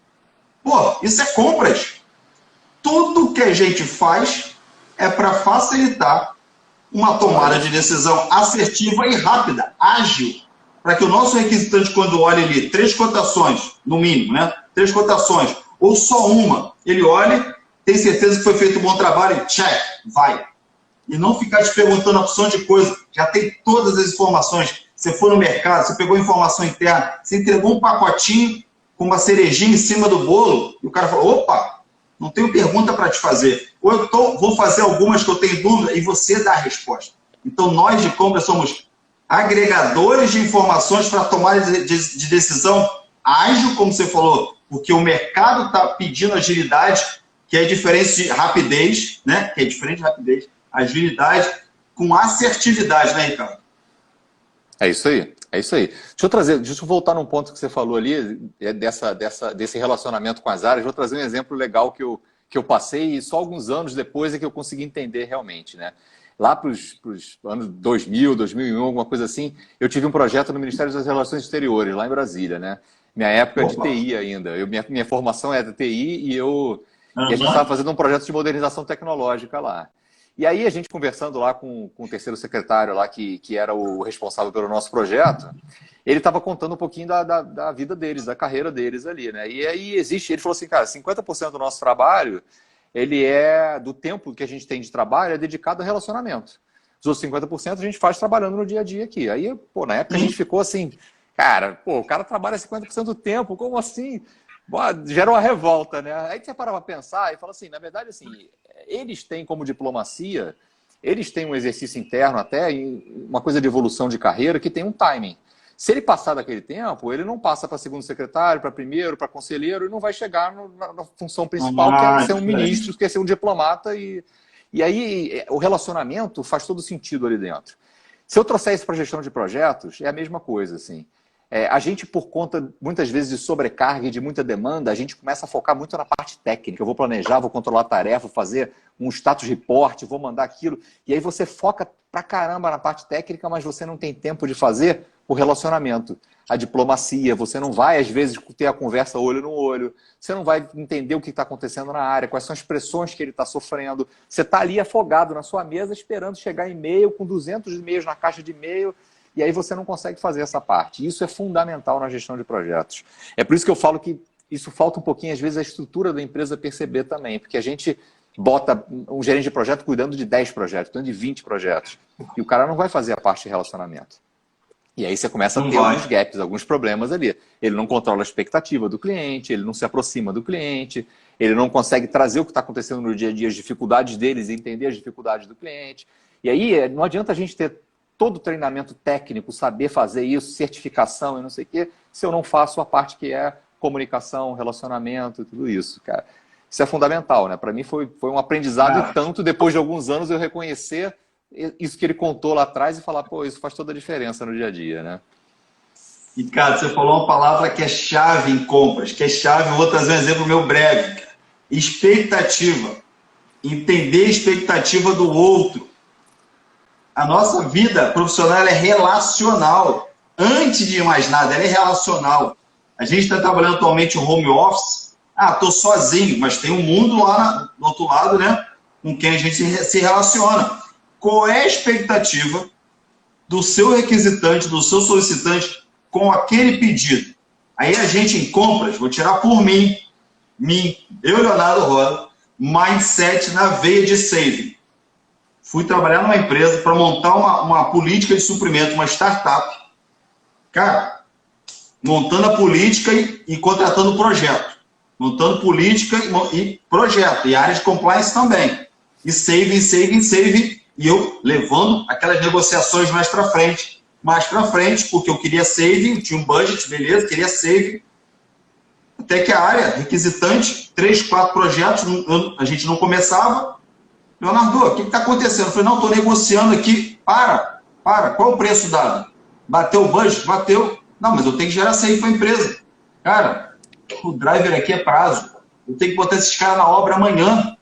Pô, isso é compras. Tudo que a gente faz é para facilitar uma tomada de decisão assertiva e rápida, ágil, para que o nosso requisitante, quando olha ali 3 cotações, no mínimo, né? 3 cotações, ou só uma, ele olha, tem certeza que foi feito um bom trabalho, check, vai. E não ficar te perguntando a opção de coisa, já tem todas as informações. Você foi no mercado, você pegou informação interna, você entregou um pacotinho com uma cerejinha em cima do bolo, e o cara falou, opa, não tenho pergunta para te fazer. Ou eu vou fazer algumas que eu tenho dúvida e você dá a resposta. Então, nós de compra somos agregadores de informações para tomar de decisão ágil, como você falou, porque o mercado está pedindo agilidade, que é diferente de rapidez, né? Que é diferente de rapidez, agilidade com assertividade, né, Ricardo? É isso aí, é isso aí. Deixa eu voltar num ponto que você falou ali, desse relacionamento com as áreas. Vou trazer um exemplo legal que eu passei e só alguns anos depois é que eu consegui entender realmente, né? Lá para os anos 2000, 2001, alguma coisa assim, eu tive um projeto no Ministério das Relações Exteriores, lá em Brasília, né? Minha época de TI ainda. Minha formação é de TI e a gente estava fazendo um projeto de modernização tecnológica lá. E aí a gente conversando lá com o terceiro secretário lá, que era o responsável pelo nosso projeto, ele estava contando um pouquinho da vida deles, da carreira deles ali, né? E aí ele falou assim, cara, 50% do nosso trabalho, do tempo que a gente tem de trabalho, é dedicado a relacionamento. Os outros 50% a gente faz trabalhando no dia a dia aqui. Aí, pô, na época a gente ficou assim, cara, pô, o cara trabalha 50% do tempo, como assim? Bom, gera uma revolta, né? Aí você para pensar e fala assim, na verdade, assim, eles têm como diplomacia, eles têm um exercício interno até, uma coisa de evolução de carreira que tem um timing. Se ele passar daquele tempo, ele não passa para segundo secretário, para primeiro, para conselheiro, e não vai chegar na função principal, que é ser um ministro, que é ser um diplomata. E aí o relacionamento faz todo sentido ali dentro. Se eu trouxer isso para gestão de projetos, é a mesma coisa, assim. A gente, por conta, muitas vezes, de sobrecarga e de muita demanda, a gente começa a focar muito na parte técnica. Eu vou planejar, vou controlar a tarefa, vou fazer um status report, vou mandar aquilo. E aí você foca pra caramba na parte técnica, mas você não tem tempo de fazer o relacionamento, a diplomacia. Você não vai, às vezes, ter a conversa olho no olho. Você não vai entender o que está acontecendo na área, quais são as pressões que ele está sofrendo. Você está ali afogado na sua mesa, esperando chegar e-mail, com 200 e-mails na caixa de e-mail. E aí você não consegue fazer essa parte. Isso é fundamental na gestão de projetos. É por isso que eu falo que isso falta um pouquinho, às vezes, a estrutura da empresa perceber também, porque a gente bota um gerente de projeto cuidando de 10 projetos, cuidando de 20 projetos, e o cara não vai fazer a parte de relacionamento. E aí você começa a ter alguns gaps, alguns problemas ali. Ele não controla a expectativa do cliente, ele não se aproxima do cliente, ele não consegue trazer o que está acontecendo no dia a dia, as dificuldades deles e entender as dificuldades do cliente. E aí não adianta a gente ter todo o treinamento técnico, saber fazer isso, certificação e não sei o quê, se eu não faço a parte que é comunicação, relacionamento, tudo isso, cara. Isso é fundamental, né? Para mim foi um aprendizado e tanto depois de alguns anos eu reconhecer isso que ele contou lá atrás e falar, pô, isso faz toda a diferença no dia a dia, né? E, cara, você falou uma palavra que é chave em compras, que é chave, eu vou trazer um exemplo meu breve, cara. Expectativa. Entender a expectativa do outro. A nossa vida profissional ela é relacional. Antes de mais nada, ela é relacional. A gente está trabalhando atualmente em home office. Ah, estou sozinho, mas tem um mundo lá do outro lado, né? Com quem a gente se relaciona. Qual é a expectativa do seu requisitante, do seu solicitante com aquele pedido? Aí a gente em compras, vou tirar por mim, eu, Leonardo Roda, mindset na veia de saving. Fui trabalhar numa empresa para montar uma política de suprimento, uma startup. Cara, montando a política e contratando projeto. Montando política e projeto. E área de compliance também. E saving. E eu levando aquelas negociações mais para frente, porque eu queria saving, tinha um budget, beleza, queria saving. Até que a área requisitante, 3, 4 projetos, a gente não começava. Leonardo, o que está acontecendo? Eu falei, não, estou negociando aqui. Para, qual é o preço dado? Bateu o budget? Bateu. Não, mas eu tenho que gerar saving para a empresa. Cara, o driver aqui é prazo. Eu tenho que botar esses caras na obra amanhã.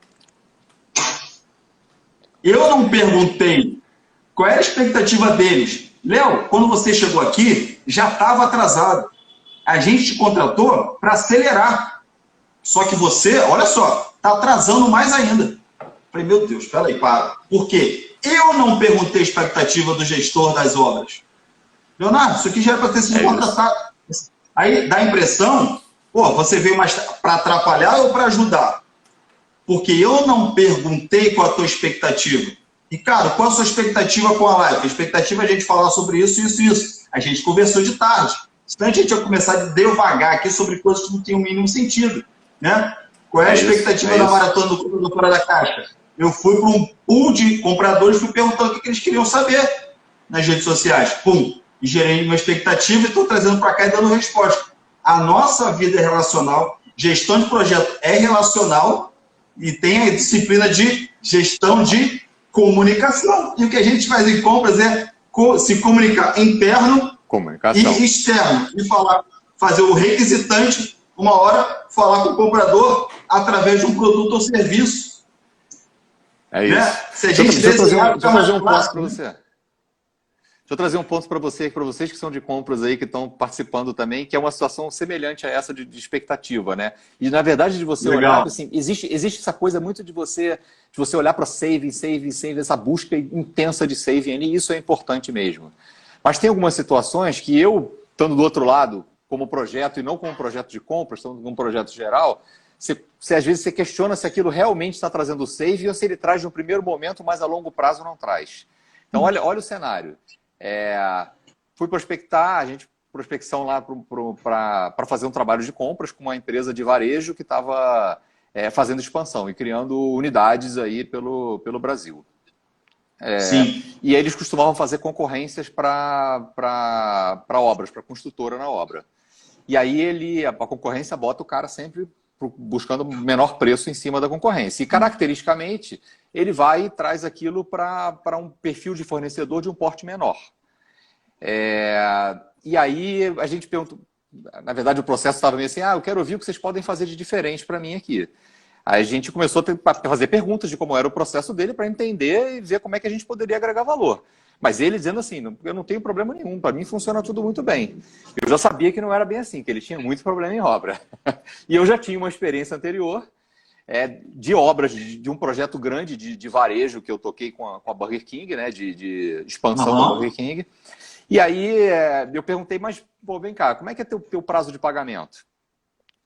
Eu não perguntei qual era a expectativa deles. Léo, quando você chegou aqui, já estava atrasado. A gente te contratou para acelerar. Só que você, olha só, está atrasando mais ainda. Falei, meu Deus, peraí, para. Por quê? Eu não perguntei a expectativa do gestor das obras. Leonardo, isso aqui já era para ter sido contratado. Aí dá a impressão, pô, você veio mais para atrapalhar ou para ajudar? Porque eu não perguntei qual a tua expectativa. E, cara, qual a sua expectativa com a live? A expectativa é a gente falar sobre isso. A gente conversou de tarde. Senão a gente ia começar a devagar aqui sobre coisas que não têm o mínimo sentido. Né? Qual é a expectativa da maratona do Clube do Fora da Caixa? Eu fui para um pool de compradores, fui perguntando o que eles queriam saber nas redes sociais. Pum! E gerei uma expectativa e estou trazendo para cá e dando resposta. A nossa vida é relacional, gestão de projeto é relacional e tem a disciplina de gestão de comunicação. E o que a gente faz em compras é se comunicar interno e externo. E fazer o requisitante, uma hora, falar com o comprador através de um produto ou serviço. É isso. Né? Se a gente deixa eu trazer um ponto para você. Deixa eu trazer um ponto para vocês que são de compras aí, que estão participando também, que é uma situação semelhante a essa de expectativa, né? E, na verdade, de você olhar, assim, existe essa coisa muito de você olhar para saving, essa busca intensa de saving, e isso é importante mesmo. Mas tem algumas situações que eu, estando do outro lado, como projeto e não como projeto de compras, estando num projeto geral, às vezes você questiona se aquilo realmente está trazendo saving ou se ele traz de um primeiro momento, mas a longo prazo não traz. Então, olha o cenário. Fui prospectar, a gente prospecção lá para fazer um trabalho de compras com uma empresa de varejo que estava fazendo expansão e criando unidades aí pelo Brasil. E aí eles costumavam fazer concorrências para obras, para construtora na obra. E aí a concorrência bota o cara sempre buscando o menor preço em cima da concorrência. E caracteristicamente, ele vai e traz aquilo para um perfil de fornecedor de um porte menor. E aí a gente perguntou, na verdade o processo estava meio assim, eu quero ouvir o que vocês podem fazer de diferente para mim aqui. Aí a gente começou a fazer perguntas de como era o processo dele para entender e ver como é que a gente poderia agregar valor. Mas ele dizendo assim, eu não tenho problema nenhum, para mim funciona tudo muito bem. Eu já sabia que não era bem assim, que ele tinha muito problema em obra. E eu já tinha uma experiência anterior de obras, de um projeto grande de varejo que eu toquei com a Burger King, né, de expansão da Burger King. E aí eu perguntei, mas vem cá, como é que é teu prazo de pagamento?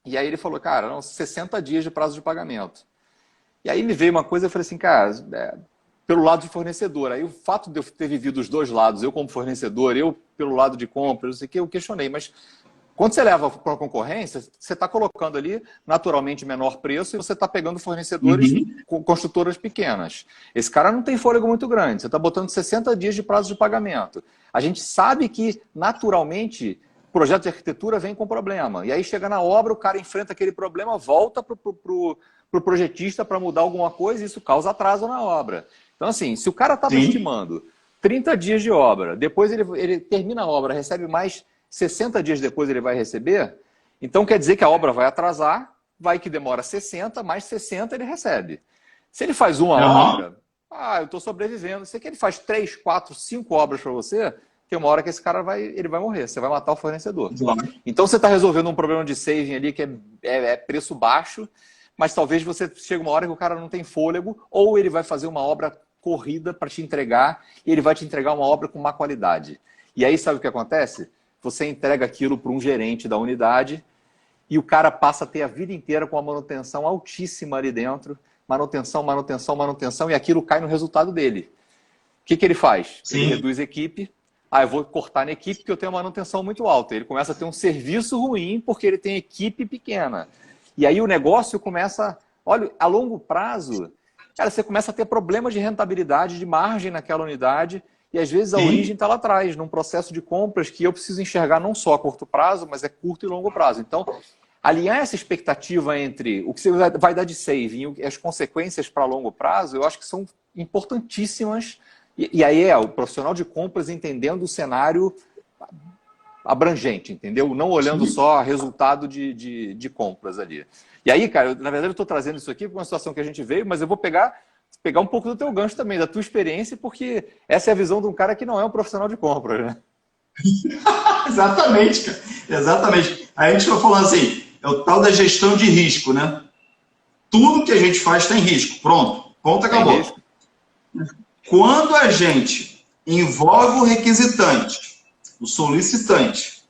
E aí ele falou, cara, não, 60 dias de prazo de pagamento. E aí me veio uma coisa, eu falei assim, cara, pelo lado de fornecedor. Aí o fato de eu ter vivido os dois lados, eu como fornecedor, eu pelo lado de compra, não sei o que, eu questionei. Mas quando você leva para a concorrência, você está colocando ali naturalmente menor preço e você está pegando fornecedores com construtoras pequenas. Esse cara não tem fôlego muito grande, você está botando 60 dias de prazo de pagamento. A gente sabe que naturalmente o projeto de arquitetura vem com problema. E aí chega na obra, o cara enfrenta aquele problema, volta para o projetista para mudar alguma coisa e isso causa atraso na obra. Então, assim, se o cara estava estimando 30 dias de obra, depois ele termina a obra, recebe mais 60 dias depois ele vai receber, então quer dizer que a obra vai atrasar, vai que demora 60, mais 60 ele recebe. Se ele faz uma obra, eu estou sobrevivendo. Se ele faz 3, 4, 5 obras para você, tem uma hora que esse cara vai morrer, você vai matar o fornecedor. Então você está resolvendo um problema de saving ali que é preço baixo, mas talvez você chegue uma hora que o cara não tem fôlego, ou ele vai fazer uma obra corrida para te entregar, e ele vai te entregar uma obra com má qualidade. E aí sabe o que acontece? Você entrega aquilo para um gerente da unidade e o cara passa a ter a vida inteira com a manutenção altíssima ali dentro, manutenção, manutenção, manutenção, e aquilo cai no resultado dele. O que ele faz? Ele reduz a equipe. Eu vou cortar na equipe porque eu tenho uma manutenção muito alta. Ele começa a ter um serviço ruim porque ele tem equipe pequena. E aí o negócio começa... Olha, a longo prazo, cara, você começa a ter problemas de rentabilidade, de margem naquela unidade, e às vezes a origem está lá atrás, num processo de compras que eu preciso enxergar não só a curto prazo, mas é curto e longo prazo. Então, alinhar essa expectativa entre o que você vai dar de saving e as consequências para longo prazo, eu acho que são importantíssimas. E aí o profissional de compras entendendo o cenário abrangente, entendeu? Não olhando só resultado de compras ali. E aí, cara, na verdade eu estou trazendo isso aqui para uma situação que a gente veio, mas eu vou pegar um pouco do teu gancho também, da tua experiência, porque essa é a visão de um cara que não é um profissional de compras, né? Exatamente, cara. Exatamente. Aí a gente está falando assim, é o tal da gestão de risco, né? Tudo que a gente faz tem risco. Pronto. Ponto, acabou. Quando a gente envolve o requisitante, o solicitante,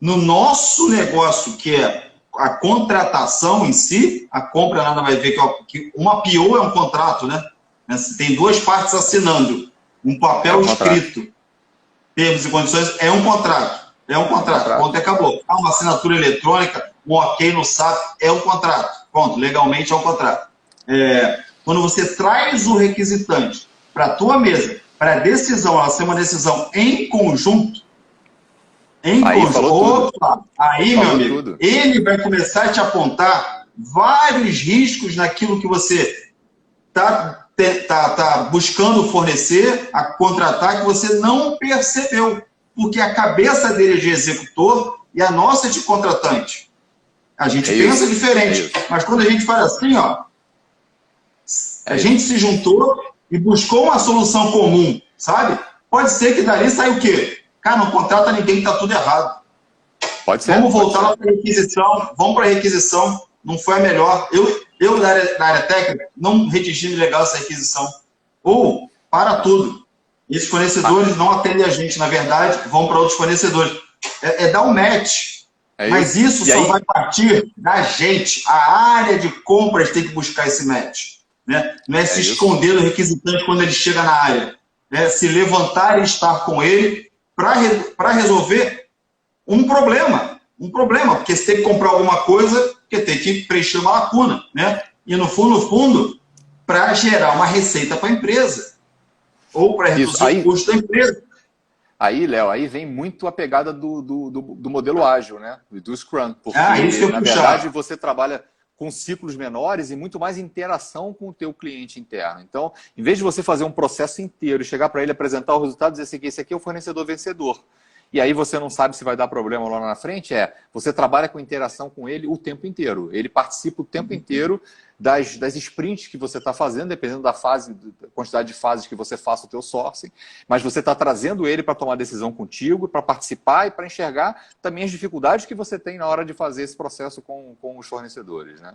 no nosso negócio, que é a contratação em si, a compra nada vai ver que uma PO é um contrato, né? Tem duas partes assinando um papel escrito, termos e condições, é um contrato. É um contrato, ponto e acabou. Há uma assinatura eletrônica, um ok no SAP, é um contrato. Ponto, legalmente é um contrato. Quando você traz o requisitante para a tua mesa, para a decisão, ela ser uma decisão em conjunto, aí meu amigo, ele vai começar a te apontar vários riscos naquilo que você tá buscando fornecer, a contratar, que você não percebeu, porque a cabeça dele é de executor e a nossa é de contratante. A gente pensa diferente, mas quando a gente faz assim, a gente se juntou e buscou uma solução comum, sabe? Pode ser que dali saia o quê? Cara, não contrata ninguém, está tudo errado. Pode ser. Vamos voltar lá para a requisição, vamos para a requisição, não foi a melhor. Eu da área técnica, não redigi legal essa requisição. Ou, para tudo. Esses fornecedores não atendem a gente, na verdade, vão para outros fornecedores. Dar um match. Mas isso só vai partir da gente. A área de compras tem que buscar esse match. Né? Não é se esconder do requisitante quando ele chega na área. Se levantar e estar com ele para resolver um problema, porque você tem que comprar alguma coisa, porque tem que preencher uma lacuna, né? E no fundo, para gerar uma receita para a empresa, ou para reduzir o custo da empresa. Aí, Léo, aí vem muito a pegada do modelo ágil, né? Do Scrum, porque na verdade você trabalha com ciclos menores e muito mais interação com o teu cliente interno. Então, em vez de você fazer um processo inteiro e chegar para ele, apresentar o resultado e dizer assim, esse aqui é o fornecedor vencedor. E aí você não sabe se vai dar problema lá na frente, você trabalha com interação com ele o tempo inteiro. Ele participa o tempo inteiro das sprints que você está fazendo, dependendo da fase, da quantidade de fases que você faça o teu sourcing, mas você está trazendo ele para tomar decisão contigo, para participar e para enxergar também as dificuldades que você tem na hora de fazer esse processo com os fornecedores, né?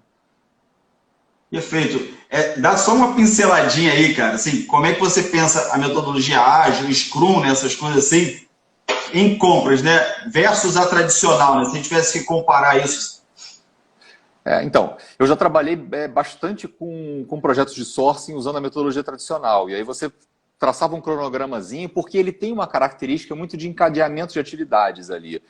Perfeito. Dá só uma pinceladinha aí, cara, assim, como é que você pensa a metodologia ágil, Scrum, né, essas coisas assim, em compras, né, versus a tradicional, né? Se a gente tivesse que comparar isso, Então, eu já trabalhei bastante com projetos de sourcing usando a metodologia tradicional. E aí você traçava um cronogramazinho, porque ele tem uma característica muito de encadeamento de atividades ali.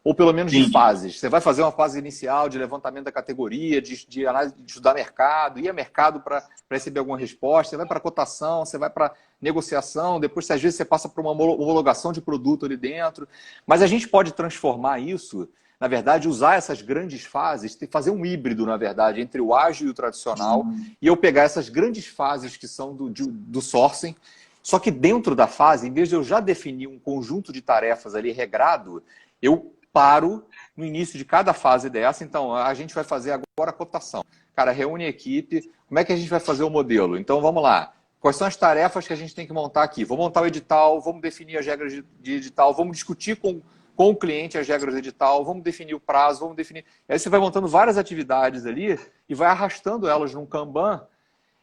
Ou pelo menos de Sim. fases. Você vai fazer uma fase inicial de levantamento da categoria, de análise, de estudar mercado, ir a mercado para receber alguma resposta, você vai para cotação, você vai para negociação, depois às vezes você passa por uma homologação de produto ali dentro. Mas a gente pode transformar isso, na verdade, usar essas grandes fases, fazer um híbrido, na verdade, entre o ágil e o tradicional, e eu pegar essas grandes fases que são do sourcing, só que dentro da fase, em vez de eu já definir um conjunto de tarefas ali regrado, eu paro no início de cada fase dessa. Então, a gente vai fazer agora a cotação. Cara, reúne a equipe. Como é que a gente vai fazer o modelo? Então, vamos lá. Quais são as tarefas que a gente tem que montar aqui? Vamos montar o edital, vamos definir as regras de edital, vamos discutir com o cliente as regras do edital, vamos definir o prazo, vamos definir... Aí você vai montando várias atividades ali e vai arrastando elas num Kanban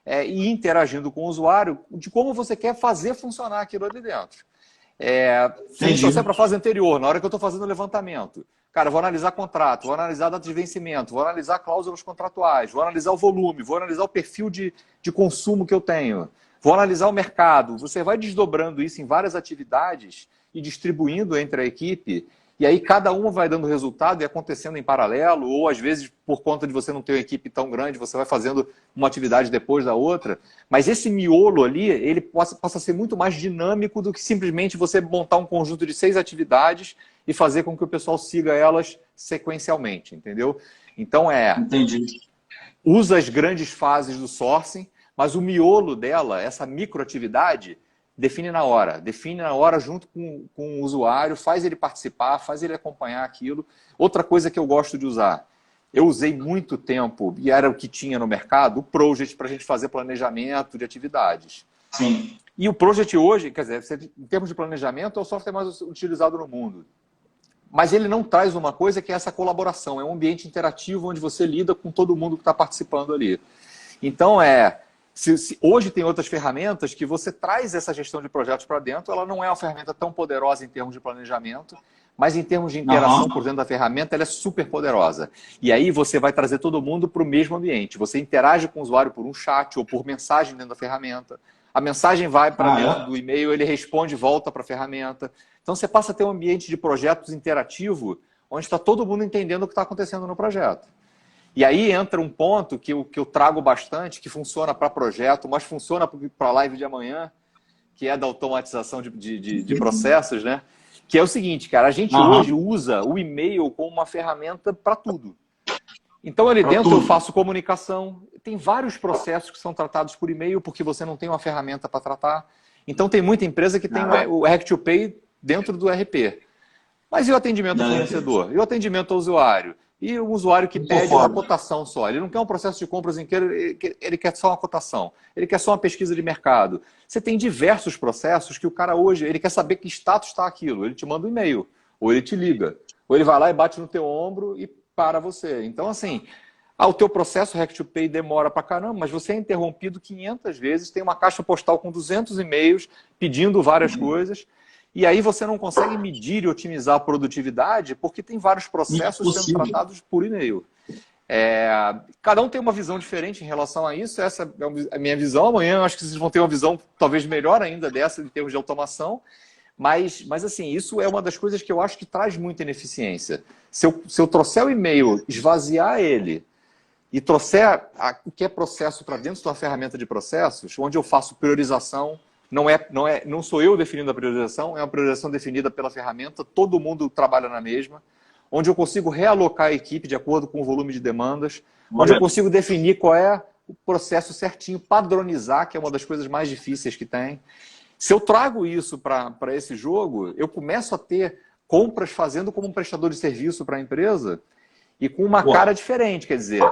e interagindo com o usuário de como você quer fazer funcionar aquilo ali dentro. Se a gente trouxer para a fase anterior, na hora que eu estou fazendo o levantamento, cara, vou analisar contrato, vou analisar a data de vencimento, vou analisar cláusulas contratuais, vou analisar o volume, vou analisar o perfil de consumo que eu tenho, vou analisar o mercado. Você vai desdobrando isso em várias atividades e distribuindo entre a equipe, e aí cada uma vai dando resultado e acontecendo em paralelo, ou às vezes, por conta de você não ter uma equipe tão grande, você vai fazendo uma atividade depois da outra. Mas esse miolo ali, ele passa a ser muito mais dinâmico do que simplesmente você montar um conjunto de 6 atividades e fazer com que o pessoal siga elas sequencialmente, entendeu? Então Entendi. usa as grandes fases do sourcing, mas o miolo dela, essa microatividade, define na hora junto com o usuário, faz ele participar, faz ele acompanhar aquilo. Outra coisa que eu gosto de usar, eu usei muito tempo, e era o que tinha no mercado, o Project para a gente fazer planejamento de atividades. Sim. E o Project hoje, quer dizer, em termos de planejamento, é o software mais utilizado no mundo. Mas ele não traz uma coisa que é essa colaboração, é um ambiente interativo onde você lida com todo mundo que está participando ali. Então, hoje tem outras ferramentas que você traz essa gestão de projetos para dentro, ela não é uma ferramenta tão poderosa em termos de planejamento, mas em termos de interação por dentro da ferramenta, ela é super poderosa. E aí você vai trazer todo mundo para o mesmo ambiente. Você interage com o usuário por um chat ou por mensagem dentro da ferramenta. A mensagem vai para dentro do e-mail, ele responde e volta para a ferramenta. Então você passa a ter um ambiente de projetos interativo, onde está todo mundo entendendo o que está acontecendo no projeto. E aí entra um ponto que eu trago bastante, que funciona para projeto, mas funciona para a live de amanhã, que é da automatização de processos, né? Que é o seguinte, cara, a gente hoje usa o e-mail como uma ferramenta para tudo. Então, ali dentro eu faço comunicação, tem vários processos que são tratados por e-mail, porque você não tem uma ferramenta para tratar. Então, tem muita empresa que tem o Hack2Pay dentro do RP. Mas e o atendimento ao fornecedor? E o atendimento ao usuário? E o usuário que pede uma cotação só. Ele não quer um processo de compras inteiro, ele quer só uma cotação. Ele quer só uma pesquisa de mercado. Você tem diversos processos que o cara hoje, ele quer saber que status está aquilo. Ele te manda um e-mail, ou ele te liga, ou ele vai lá e bate no teu ombro e para você. Então, assim, o teu processo Hack2Pay demora pra caramba, mas você é interrompido 500 vezes, tem uma caixa postal com 200 e-mails pedindo várias coisas. E aí você não consegue medir e otimizar a produtividade porque tem vários processos sendo tratados por e-mail. Cada um tem uma visão diferente em relação a isso. Essa é a minha visão. Amanhã eu acho que vocês vão ter uma visão talvez melhor ainda dessa em termos de automação. Mas assim, isso é uma das coisas que eu acho que traz muita ineficiência. Se eu trouxer o e-mail, esvaziar ele e trouxer o que é processo para dentro de uma ferramenta de processos, onde eu faço priorização, não sou eu definindo a priorização, é uma priorização definida pela ferramenta, todo mundo trabalha na mesma, onde eu consigo realocar a equipe de acordo com o volume de demandas, onde eu consigo definir qual é o processo certinho, padronizar, que é uma das coisas mais difíceis que tem. Se eu trago isso para esse jogo, eu começo a ter compras fazendo como um prestador de serviço para a empresa e com uma cara diferente, quer dizer...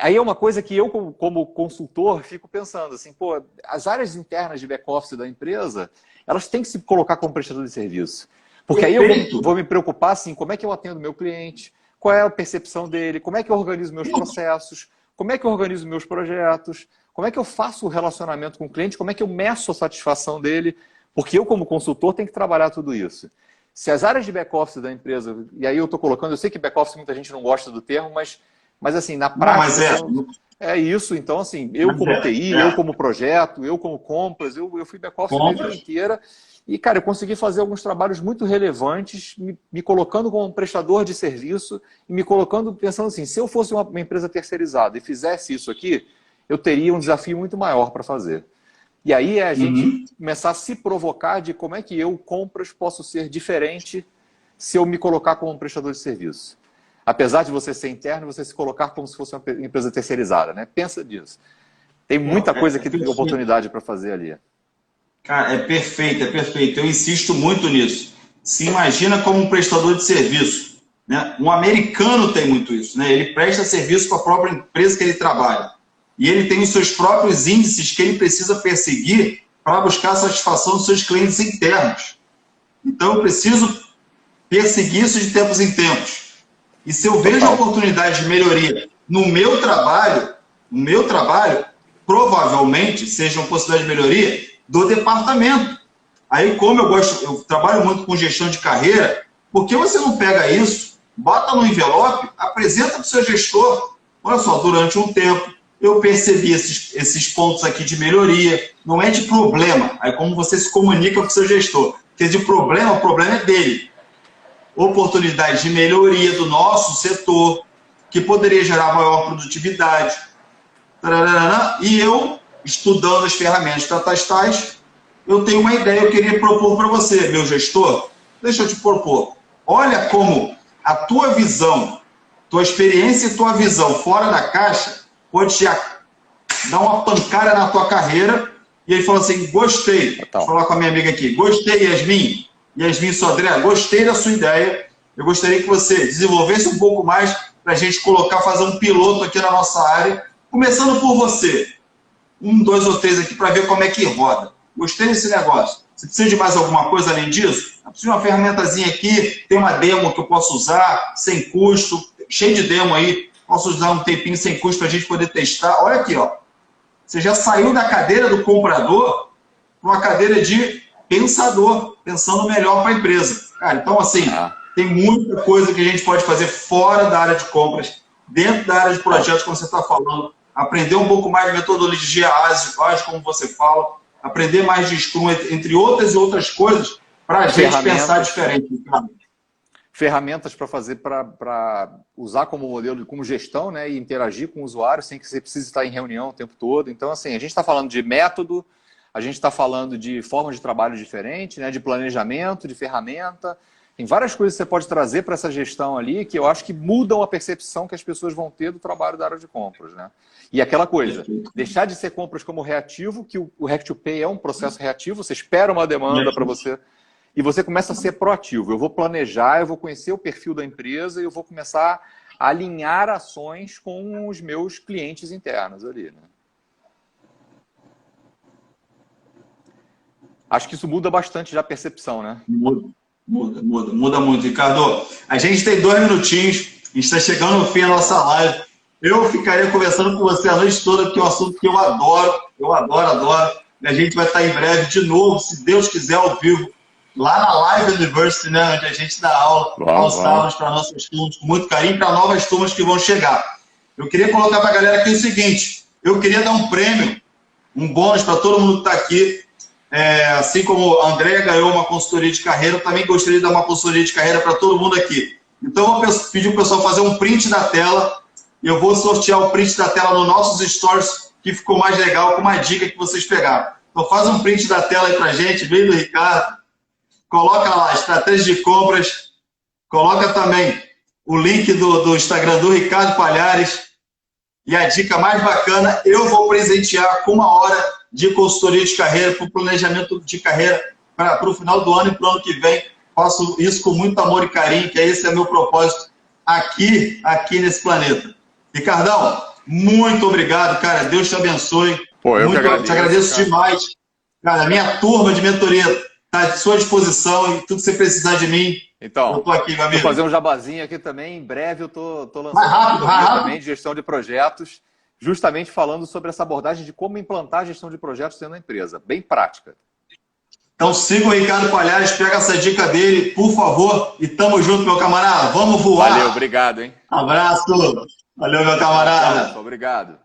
aí é uma coisa que eu, como consultor, fico pensando assim, pô, as áreas internas de back-office da empresa, elas têm que se colocar como prestador de serviço. Porque aí eu vou me preocupar assim, como é que eu atendo meu cliente, qual é a percepção dele, como é que eu organizo meus processos, como é que eu organizo meus projetos, como é que eu faço o relacionamento com o cliente, como é que eu meço a satisfação dele, porque eu, como consultor, tenho que trabalhar tudo isso. Se as áreas de back-office da empresa, e aí eu estou colocando, eu sei que back-office muita gente não gosta do termo, mas Mas assim, na Não, mas prática, é isso. Então, assim, eu como TI, eu como projeto, eu como compras, eu fui back-office a minha vida inteira. E, cara, eu consegui fazer alguns trabalhos muito relevantes, me colocando como um prestador de serviço e me colocando pensando assim, se eu fosse uma empresa terceirizada e fizesse isso aqui, eu teria um desafio muito maior para fazer. E aí é a gente começar a se provocar de como é que eu, compras, posso ser diferente se eu me colocar como um prestador de serviço. Apesar de você ser interno, você se colocar como se fosse uma empresa terceirizada, né? Pensa nisso. Tem muita coisa que tem oportunidade para fazer ali. Cara, é perfeito, é perfeito. Eu insisto muito nisso. Se imagina como um prestador de serviço, né? Um americano tem muito isso, né? Ele presta serviço para a própria empresa que ele trabalha. E ele tem os seus próprios índices que ele precisa perseguir para buscar a satisfação dos seus clientes internos. Então, eu preciso perseguir isso de tempos em tempos. E se eu vejo oportunidade de melhoria no meu trabalho, provavelmente seja uma possibilidade de melhoria do departamento. Aí, como eu trabalho muito com gestão de carreira, por que você não pega isso, bota no envelope, apresenta para o seu gestor? Olha só, durante um tempo, eu percebi esses pontos aqui de melhoria, não é de problema. Aí, como você se comunica com o seu gestor? Porque de problema, o problema é dele. Oportunidade de melhoria do nosso setor, que poderia gerar maior produtividade. E eu, estudando as ferramentas tratastais, eu tenho uma ideia, eu queria propor para você, meu gestor. Deixa eu te propor. Olha como a tua visão, tua experiência e tua visão fora da caixa pode te dar uma pancada na tua carreira. E ele falou assim, gostei. Vou falar com a minha amiga aqui. Gostei, Yasmin. Yasmin Sodré, gostei da sua ideia. Eu gostaria que você desenvolvesse um pouco mais para a gente fazer um piloto aqui na nossa área. Começando por você. 1, 2 ou 3 aqui para ver como é que roda. Gostei desse negócio. Você precisa de mais alguma coisa além disso? Eu preciso de uma ferramentazinha aqui, tem uma demo que eu posso usar, sem custo, cheio de demo aí. Posso usar um tempinho sem custo para a gente poder testar. Olha aqui, ó. Você já saiu da cadeira do comprador para uma cadeira de pensador, pensando melhor para a empresa. Cara, então assim, tem muita coisa que a gente pode fazer fora da área de compras, dentro da área de projetos, como você está falando. Aprender um pouco mais de metodologia ágil, como você fala. Aprender mais de Scrum, entre outras e outras coisas, para a gente pensar diferente. Cara. Ferramentas para fazer, para usar como modelo, como gestão, né, e interagir com o usuário sem que você precise estar em reunião o tempo todo. Então, assim, a gente está falando de método, a gente está falando de forma de trabalho diferente, né, de planejamento, de ferramenta. Tem várias coisas que você pode trazer para essa gestão ali que eu acho que mudam a percepção que as pessoas vão ter do trabalho da área de compras, né? E aquela coisa, deixar de ser compras como reativo, que o Hack2Pay é um processo reativo, você espera uma demanda para você e você começa a ser proativo. Eu vou planejar, eu vou conhecer o perfil da empresa e eu vou começar a alinhar ações com os meus clientes internos ali, né? Acho que isso muda bastante já a percepção, né? Muda muito. Ricardo, a gente tem 2 minutinhos, a gente está chegando no fim da nossa live. Eu ficaria conversando com você a noite toda, porque é um assunto que eu adoro. E a gente vai estar em breve de novo, se Deus quiser, ao vivo, lá na Live University, né, onde a gente dá aula aos sábados para nossas turmas, com muito carinho, para novas turmas que vão chegar. Eu queria colocar para a galera aqui o seguinte, eu queria dar um prêmio, um bônus para todo mundo que está aqui. Assim como a Andréia ganhou uma consultoria de carreira, eu também gostaria de dar uma consultoria de carreira para todo mundo aqui. Então, eu vou pedir para o pessoal fazer um print da tela e eu vou sortear o print da tela nos nossos stories, que ficou mais legal, com uma dica que vocês pegaram. Então, faz um print da tela aí para a gente, vem do Ricardo, coloca lá, estratégia de compras, coloca também o link do Instagram do Ricardo Palhares e a dica mais bacana, eu vou presentear com 1 hora de consultoria de carreira, para o planejamento de carreira para o final do ano e para o ano que vem. Faço isso com muito amor e carinho, que esse é meu propósito aqui nesse planeta. Ricardão, muito obrigado, cara. Deus te abençoe. Pô, eu te agradeço demais. Cara, a minha turma de mentoria está à sua disposição e tudo que você precisar de mim, então, eu estou aqui, meu amigo. Vou fazer um jabazinho aqui também. Em breve eu tô lançando um também de gestão de projetos, justamente falando sobre essa abordagem de como implantar a gestão de projetos dentro da empresa. Bem prática. Então siga o Ricardo Palhares, pega essa dica dele, por favor, e tamo junto, meu camarada. Vamos voar. Valeu, obrigado, hein? Abraço. Valeu, meu Tchau, tchau, camarada. Anderson. Obrigado.